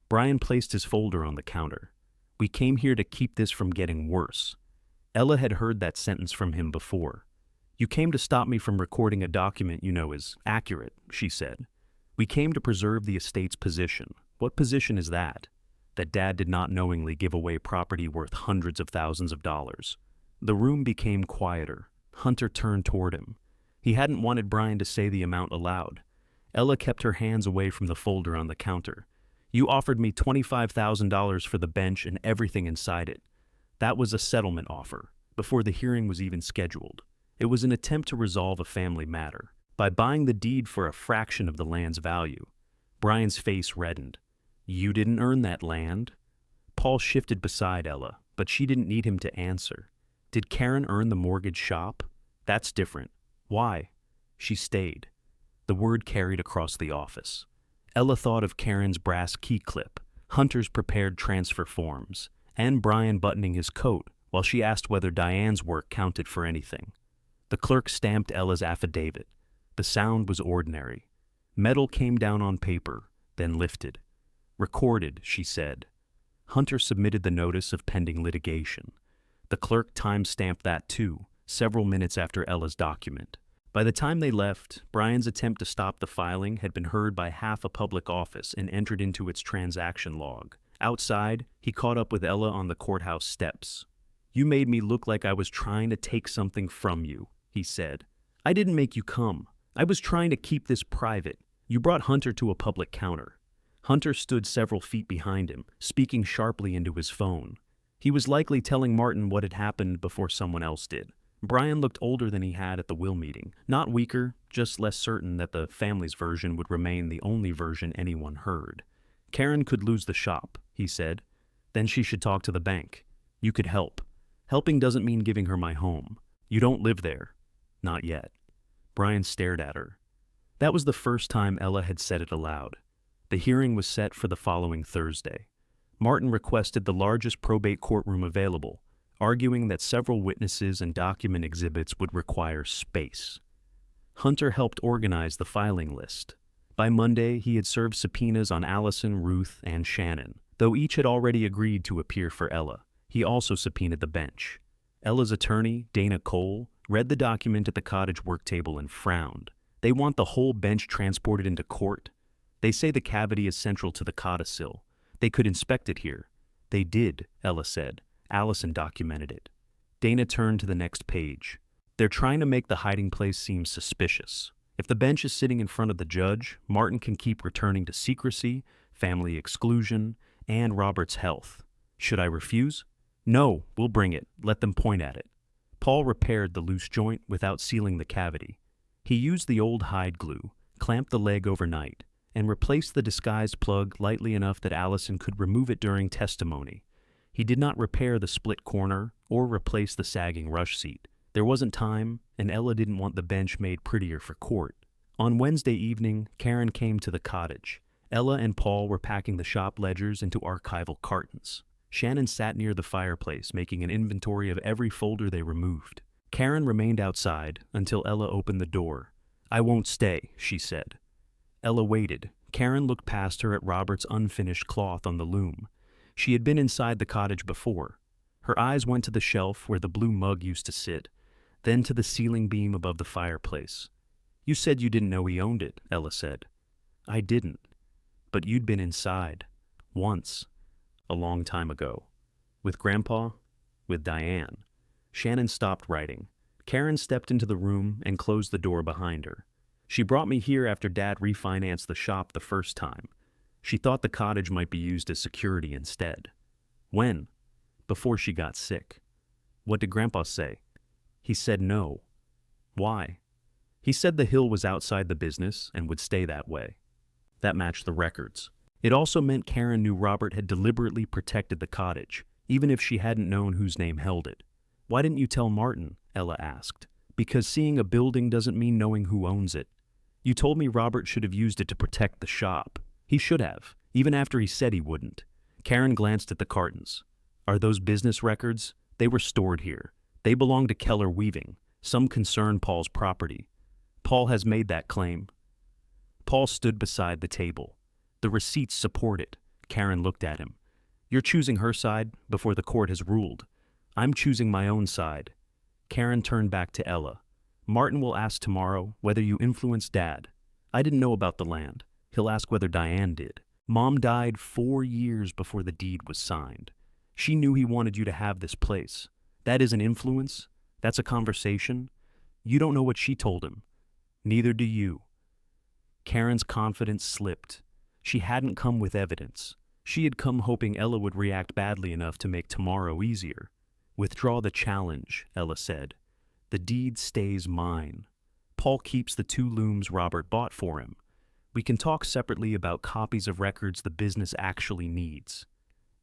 Brian placed his folder on the counter. "We came here to keep this from getting worse." Ella had heard that sentence from him before. "You came to stop me from recording a document you know is accurate," she said. "We came to preserve the estate's position." "What position is that?" "That Dad did not knowingly give away property worth hundreds of thousands of dollars." The room became quieter. Hunter turned toward him. He hadn't wanted Brian to say the amount aloud. Ella kept her hands away from the folder on the counter. "You offered me $25,000 for the bench and everything inside it. That was a settlement offer, before the hearing was even scheduled. It was an attempt to resolve a family matter, by buying the deed for a fraction of the land's value." Brian's face reddened. "You didn't earn that land." Paul shifted beside Ella, but she didn't need him to answer. "Did Karen earn the mortgage shop?" "That's different." "Why?" She stayed. The word carried across the office. Ella thought of Karen's brass key clip, Hunter's prepared transfer forms, and Brian buttoning his coat while she asked whether Diane's work counted for anything. The clerk stamped Ella's affidavit. The sound was ordinary. Metal came down on paper, then lifted. "Recorded," she said. Hunter submitted the notice of pending litigation. The clerk time-stamped that too, several minutes after Ella's document. By the time they left, Brian's attempt to stop the filing had been heard by half a public office and entered into its transaction log. Outside, he caught up with Ella on the courthouse steps. "You made me look like I was trying to take something from you," he said. "I didn't make you come. I was trying to keep this private. You brought Hunter to a public counter." Hunter stood several feet behind him, speaking sharply into his phone. He was likely telling Martin what had happened before someone else did. Brian looked older than he had at the will meeting, not weaker, just less certain that the family's version would remain the only version anyone heard. "Karen could lose the shop," he said. "Then she should talk to the bank. You could help. Helping doesn't mean giving her my home. You don't live there." "Not yet." Brian stared at her. That was the first time Ella had said it aloud. The hearing was set for the following Thursday. Martin requested the largest probate courtroom available, arguing that several witnesses and document exhibits would require space. Hunter helped organize the filing list. By Monday, he had served subpoenas on Allison, Ruth, and Shannon, though each had already agreed to appear for Ella. He also subpoenaed the bench. Ella's attorney, Dana Cole, read the document at the cottage work table and frowned. They want the whole bench transported into court. They say the cavity is central to the codicil. They could inspect it here. They did, Ella said. Allison documented it. Dana turned to the next page. They're trying to make the hiding place seem suspicious. If the bench is sitting in front of the judge, Martin can keep returning to secrecy, family exclusion, and Robert's health. Should I refuse? No, we'll bring it. Let them point at it. Paul repaired the loose joint without sealing the cavity. He used the old hide glue, clamped the leg overnight, and replaced the disguised plug lightly enough that Allison could remove it during testimony. He did not repair the split corner or replace the sagging rush seat. There wasn't time, and Ella didn't want the bench made prettier for court. On Wednesday evening, Karen came to the cottage. Ella and Paul were packing the shop ledgers into archival cartons. Shannon sat near the fireplace, making an inventory of every folder they removed. Karen remained outside until Ella opened the door. "I won't stay," she said. Ella waited. Karen looked past her at Robert's unfinished cloth on the loom. She had been inside the cottage before. Her eyes went to the shelf where the blue mug used to sit, then to the ceiling beam above the fireplace. "You said you didn't know he owned it," Ella said. "I didn't. But you'd been inside. Once. A long time ago. With Grandpa? With Diane." Shannon stopped writing. Karen stepped into the room and closed the door behind her. "She brought me here after Dad refinanced the shop the first time. She thought the cottage might be used as security instead." "When?" "Before she got sick." "What did Grandpa say?" "He said no." "Why?" "He said the hill was outside the business and would stay that way." That matched the records. It also meant Karen knew Robert had deliberately protected the cottage, even if she hadn't known whose name held it. "Why didn't you tell Martin?" Ella asked. "Because seeing a building doesn't mean knowing who owns it. You told me Robert should have used it to protect the shop. He should have, even after he said he wouldn't." Karen glanced at the cartons. "Are those business records? They were stored here. They belong to Keller Weaving. Some concern Paul's property. Paul has made that claim." Paul stood beside the table. "The receipts support it." Karen looked at him. "You're choosing her side before the court has ruled. I'm choosing my own side." Karen turned back to Ella. "Martin will ask tomorrow whether you influenced Dad. I didn't know about the land. He'll ask whether Diane did. Mom died 4 years before the deed was signed. She knew he wanted you to have this place. That isn't influence. That's a conversation. You don't know what she told him. Neither do you." Karen's confidence slipped. She hadn't come with evidence. She had come hoping Ella would react badly enough to make tomorrow easier. "Withdraw the challenge," Ella said. "The deed stays mine. Paul keeps the 2 looms Robert bought for him. We can talk separately about copies of records the business actually needs."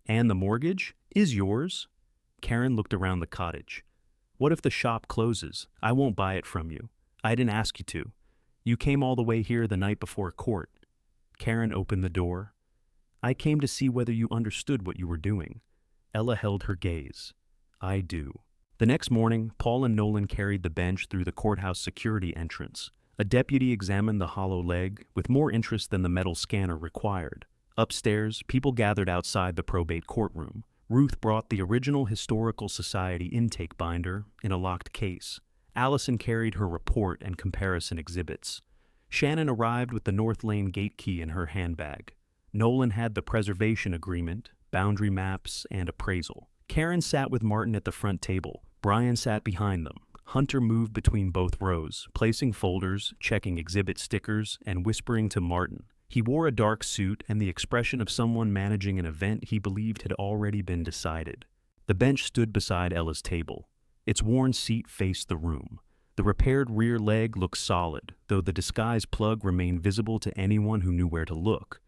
"And the mortgage is yours?" Karen looked around the cottage. "What if the shop closes? I won't buy it from you. I didn't ask you to. You came all the way here the night before court." Karen opened the door. "I came to see whether you understood what you were doing." Ella held her gaze. "I do." The next morning, Paul and Nolan carried the bench through the courthouse security entrance. A deputy examined the hollow leg with more interest than the metal scanner required. Upstairs, people gathered outside the probate courtroom. Ruth brought the original Historical Society intake binder in a locked case. Allison carried her report and comparison exhibits. Shannon arrived with the North Lane gate key in her handbag. Nolan had the preservation agreement, boundary maps, and appraisal. Karen sat with Martin at the front table. Brian sat behind them. Hunter moved between both rows, placing folders, checking exhibit stickers, and whispering to Martin. He wore a dark suit and the expression of someone managing an event he believed had already been decided. The bench stood beside Ella's table. Its worn seat faced the room. The repaired rear leg looked solid, though the disguised plug remained visible to anyone who knew where to look.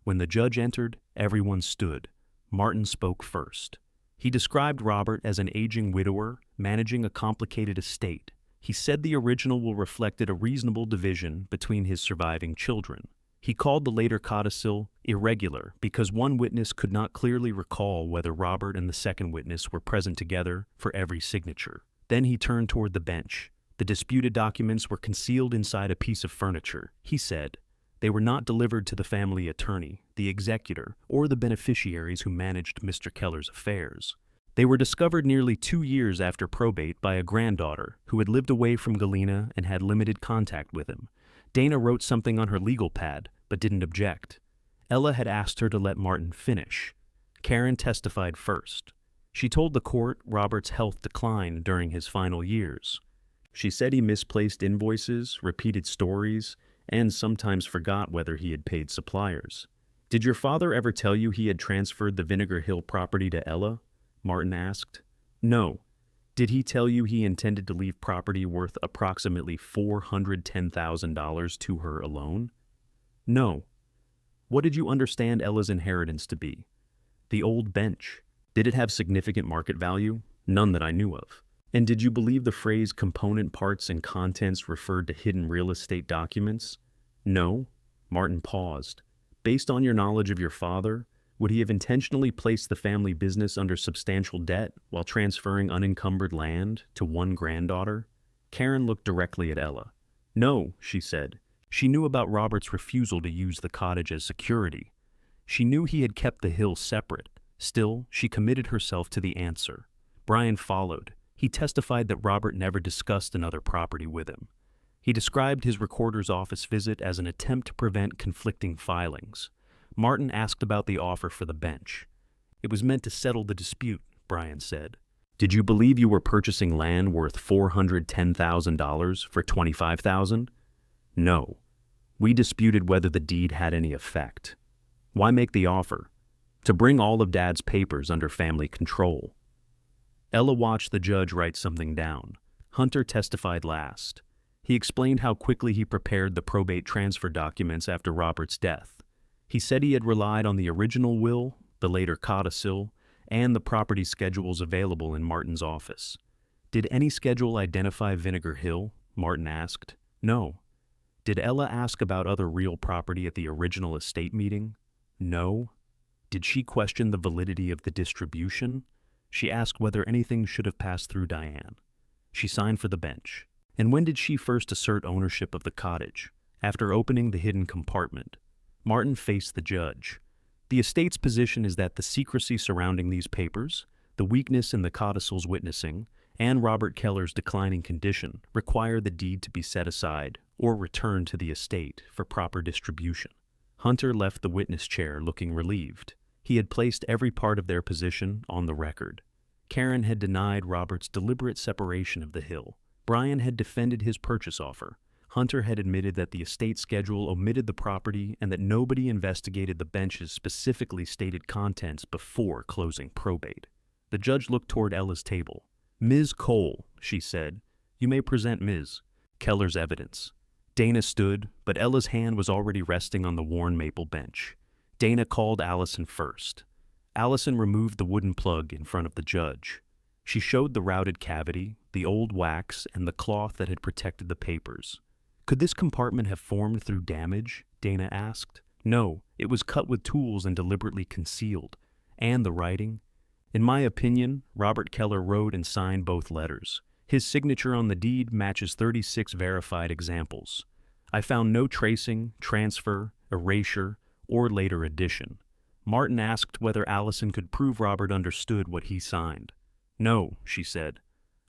When the judge entered, everyone stood. Martin spoke first. He described Robert as an aging widower, managing a complicated estate. He said the original will reflected a reasonable division between his surviving children. He called the later codicil irregular because one witness could not clearly recall whether Robert and the second witness were present together for every signature. Then he turned toward the bench. The disputed documents were concealed inside a piece of furniture. He said, they were not delivered to the family attorney, the executor, or the beneficiaries who managed Mr. Keller's affairs. They were discovered nearly 2 years after probate by a granddaughter who had lived away from Galena and had limited contact with him. Dana wrote something on her legal pad, but didn't object. Ella had asked her to let Martin finish. Karen testified first. She told the court Robert's health declined during his final years. She said he misplaced invoices, repeated stories, and sometimes forgot whether he had paid suppliers. "Did your father ever tell you he had transferred the Vinegar Hill property to Ella?" Martin asked. "No. Did he tell you he intended to leave property worth approximately $410,000 to her alone?" "No." "What did you understand Ella's inheritance to be?" "The old bench." "Did it have significant market value?" "None that I knew of." "And did you believe the phrase component parts and contents referred to hidden real estate documents?" "No." Martin paused. "Based on your knowledge of your father, would he have intentionally placed the family business under substantial debt while transferring unencumbered land to one granddaughter?" Karen looked directly at Ella. "No," she said. She knew about Robert's refusal to use the cottage as security. She knew he had kept the hill separate. Still, she committed herself to the answer. Brian followed. He testified that Robert never discussed another property with him. He described his recorder's office visit as an attempt to prevent conflicting filings. Martin asked about the offer for the bench. "It was meant to settle the dispute," Brian said. "Did you believe you were purchasing land worth $410,000 for $25,000? "No. We disputed whether the deed had any effect." "Why make the offer?" "To bring all of Dad's papers under family control." Ella watched the judge write something down. Hunter testified last. He explained how quickly he prepared the probate transfer documents after Robert's death. He said he had relied on the original will, the later codicil, and the property schedules available in Martin's office. "Did any schedule identify Vinegar Hill?" Martin asked. "No." "Did Ella ask about other real property at the original estate meeting?" "No." "Did she question the validity of the distribution?" "She asked whether anything should have passed through Diane." She signed for the bench. "And when did she first assert ownership of the cottage?" "After opening the hidden compartment." Martin faced the judge. "The estate's position is that the secrecy surrounding these papers, the weakness in the codicil's witnessing, and Robert Keller's declining condition require the deed to be set aside or returned to the estate for proper distribution." Hunter left the witness chair looking relieved. He had placed every part of their position on the record. Karen had denied Robert's deliberate separation of the hill. Brian had defended his purchase offer. Hunter had admitted that the estate schedule omitted the property and that nobody investigated the bench's specifically stated contents before closing probate. The judge looked toward Ella's table. "Ms. Cole," she said, "you may present Ms. Keller's evidence." Dana stood, but Ella's hand was already resting on the worn maple bench. Dana called Allison first. Allison removed the wooden plug in front of the judge. She showed the routed cavity, the old wax, and the cloth that had protected the papers. "Could this compartment have formed through damage?" Dana asked. "No, it was cut with tools and deliberately concealed." "And the writing?" "In my opinion, Robert Keller wrote and signed both letters. His signature on the deed matches 36 verified examples. I found no tracing, transfer, erasure, or later addition." Martin asked whether Allison could prove Robert understood what he signed. "No," she said.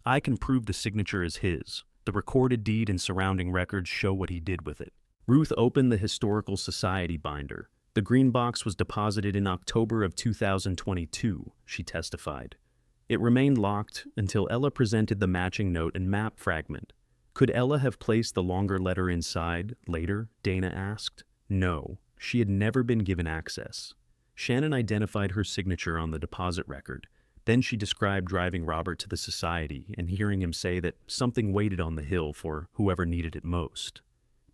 "I can prove the signature is his. The recorded deed and surrounding records show what he did with it." Ruth opened the Historical Society binder. "The green box was deposited in October of 2022, she testified. "It remained locked until Ella presented the matching note and map fragment." "Could Ella have placed the longer letter inside later?" Dana asked. "No, she had never been given access." Shannon identified her signature on the deposit record. Then she described driving Robert to the society and hearing him say that something waited on the hill for whoever needed it most.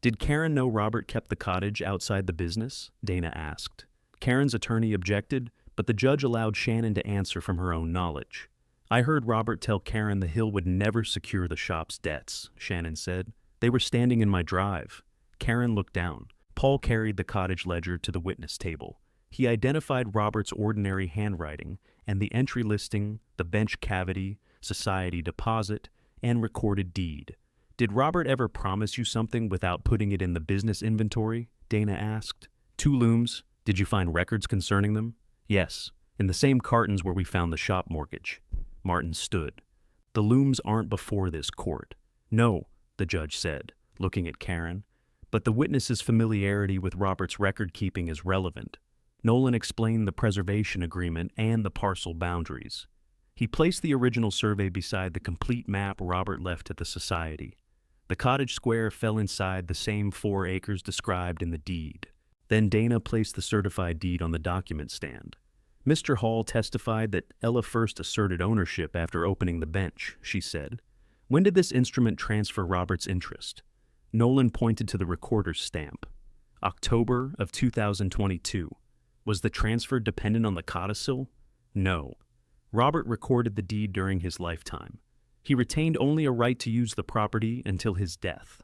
"Did Karen know Robert kept the cottage outside the business?" Dana asked. Karen's attorney objected, but the judge allowed Shannon to answer from her own knowledge. "I heard Robert tell Karen the hill would never secure the shop's debts," Shannon said. "They were standing in my drive." Karen looked down. Paul carried the cottage ledger to the witness table. He identified Robert's ordinary handwriting and the entry listing, the bench cavity, society deposit, and recorded deed. "Did Robert ever promise you something without putting it in the business inventory?" Dana asked. "2 looms. Did you find records concerning them?" "Yes. "In the same cartons where we found the shop mortgage." Martin stood. "The looms aren't before this court." "No," the judge said, looking at Karen. "But the witness's familiarity with Robert's record-keeping is relevant." Nolan explained the preservation agreement and the parcel boundaries. He placed the original survey beside the complete map Robert left at the society. The cottage square fell inside the same 4 acres described in the deed. Then Dana placed the certified deed on the document stand. "Mr. Hall testified that Ella first asserted ownership after opening the bench," she said. "When did this instrument transfer Robert's interest?" Nolan pointed to the recorder's stamp. "October of 2022. Was the transfer dependent on the codicil?" "No. Robert recorded the deed during his lifetime. He retained only a right to use the property until his death."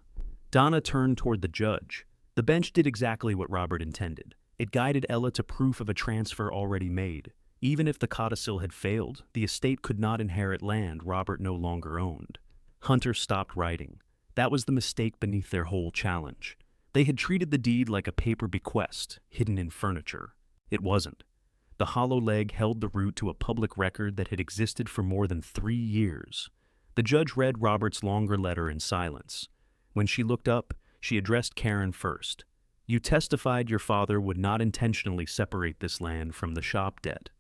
Donna turned toward the judge. "The bench did exactly what Robert intended. It guided Ella to proof of a transfer already made. Even if the codicil had failed, the estate could not inherit land Robert no longer owned." Hunter stopped writing. That was the mistake beneath their whole challenge. They had treated the deed like a paper bequest, hidden in furniture. It wasn't. The hollow leg held the root to a public record that had existed for more than 3 years. The judge read Robert's longer letter in silence. When she looked up, she addressed Karen first. "You testified your father would not intentionally separate this land from the shop debt.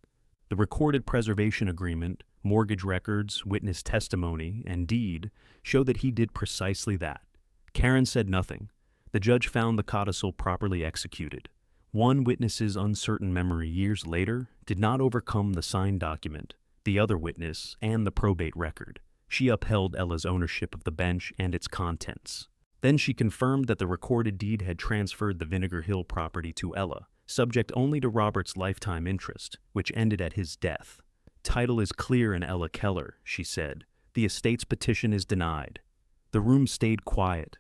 The recorded preservation agreement, mortgage records, witness testimony, and deed show that he did precisely that." Karen said nothing. The judge found the codicil properly executed. One witness's uncertain memory years later did not overcome the signed document, the other witness, and the probate record. She upheld Ella's ownership of the bench and its contents. Then she confirmed that the recorded deed had transferred the Vinegar Hill property to Ella, subject only to Robert's lifetime interest, which ended at his death. "Title is clear in Ella Keller," she said. "The estate's petition is denied." The room stayed quiet.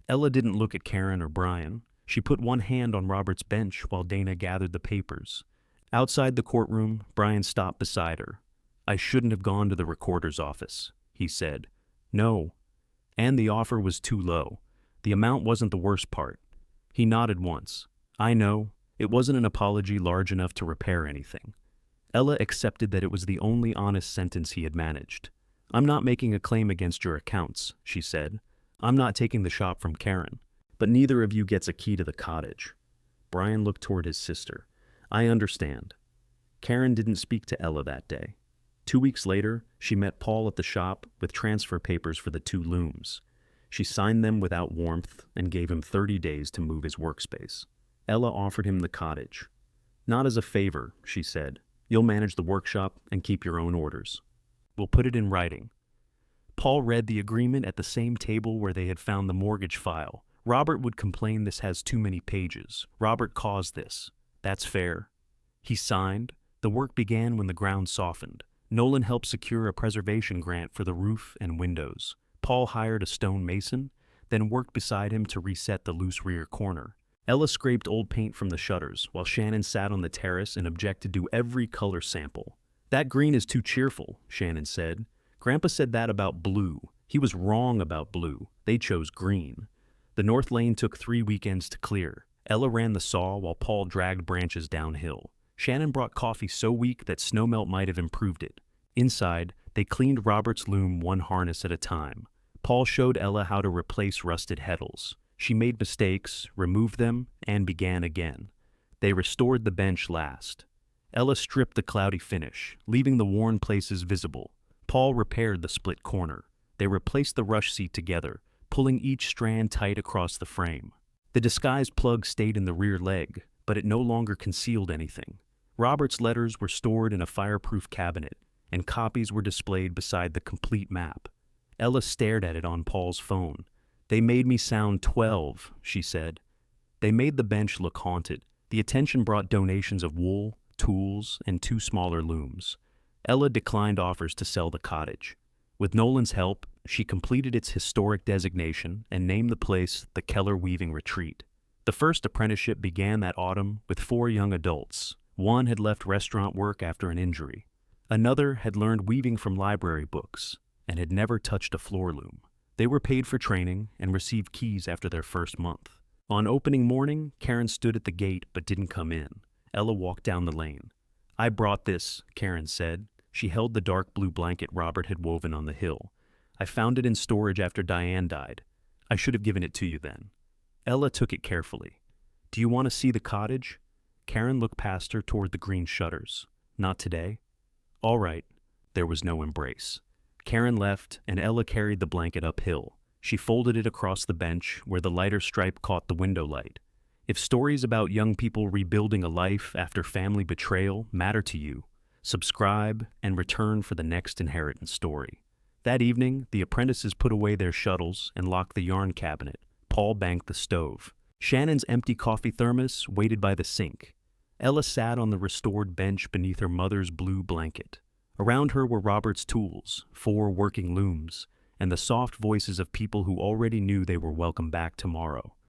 Ella didn't look at Karen or Brian. She put one hand on Robert's bench while Dana gathered the papers. Outside the courtroom, Brian stopped beside her. "I shouldn't have gone to the recorder's office," he said. "No." "And the offer was too low. The amount wasn't the worst part." He nodded once. "I know. It wasn't an apology large enough to repair anything." Ella accepted that it was the only honest sentence he had managed. "I'm not making a claim against your accounts," she said. "I'm not taking the shop from Karen. But neither of you gets a key to the cottage." Brian looked toward his sister. "I understand." Karen didn't speak to Ella that day. 2 weeks later, she met Paul at the shop with transfer papers for the 2 looms. She signed them without warmth and gave him 30 days to move his workspace. Ella offered him the cottage. "Not as a favor," she said. "You'll manage the workshop and keep your own orders. We'll put it in writing." Paul read the agreement at the same table where they had found the mortgage file. Robert would complain this has too many pages. Robert caused this. That's fair. He signed. The work began when the ground softened. Nolan helped secure a preservation grant for the roof and windows. Paul hired a stone mason, then worked beside him to reset the loose rear corner. Ella scraped old paint from the shutters, while Shannon sat on the terrace and objected to every color sample. "That green is too cheerful," Shannon said. "Grandpa said that about blue. He was wrong about blue. They chose green." The north lane took 3 weekends to clear. Ella ran the saw while Paul dragged branches downhill. Shannon brought coffee so weak that snowmelt might have improved it. Inside, they cleaned Robert's loom one harness at a time. Paul showed Ella how to replace rusted heddles. She made mistakes, removed them, and began again. They restored the bench last. Ella stripped the cloudy finish, leaving the worn places visible. Paul repaired the split corner. They replaced the rush seat together, pulling each strand tight across the frame. The disguise plug stayed in the rear leg, but it no longer concealed anything. Robert's letters were stored in a fireproof cabinet, and copies were displayed beside the complete map. Ella stared at it on Paul's phone. "They made me sound 12, she said. They made the bench look haunted. The attention brought donations of wool, tools, and 2 smaller looms. Ella declined offers to sell the cottage. With Nolan's help, she completed its historic designation and named the place the Keller Weaving Retreat. The first apprenticeship began that autumn with 4 young adults. One had left restaurant work after an injury. Another had learned weaving from library books and had never touched a floor loom. They were paid for training and received keys after their first month. On opening morning, Karen stood at the gate but didn't come in. Ella walked down the lane. "I brought this," Karen said. She held the dark blue blanket Robert had woven on the hill. "I found it in storage after Diane died. I should have given it to you then." Ella took it carefully. "Do you want to see the cottage?" Karen looked past her toward the green shutters. "Not today?" "All right." There was no embrace. Karen left, and Ella carried the blanket uphill. She folded it across the bench where the lighter stripe caught the window light. If stories about young people rebuilding a life after family betrayal matter to you, subscribe and return for the next inheritance story. That evening, the apprentices put away their shuttles and locked the yarn cabinet. Paul banked the stove. Shannon's empty coffee thermos waited by the sink. Ella sat on the restored bench beneath her mother's blue blanket. Around her were Robert's tools, 4 working looms, and the soft voices of people who already knew they were welcome back tomorrow.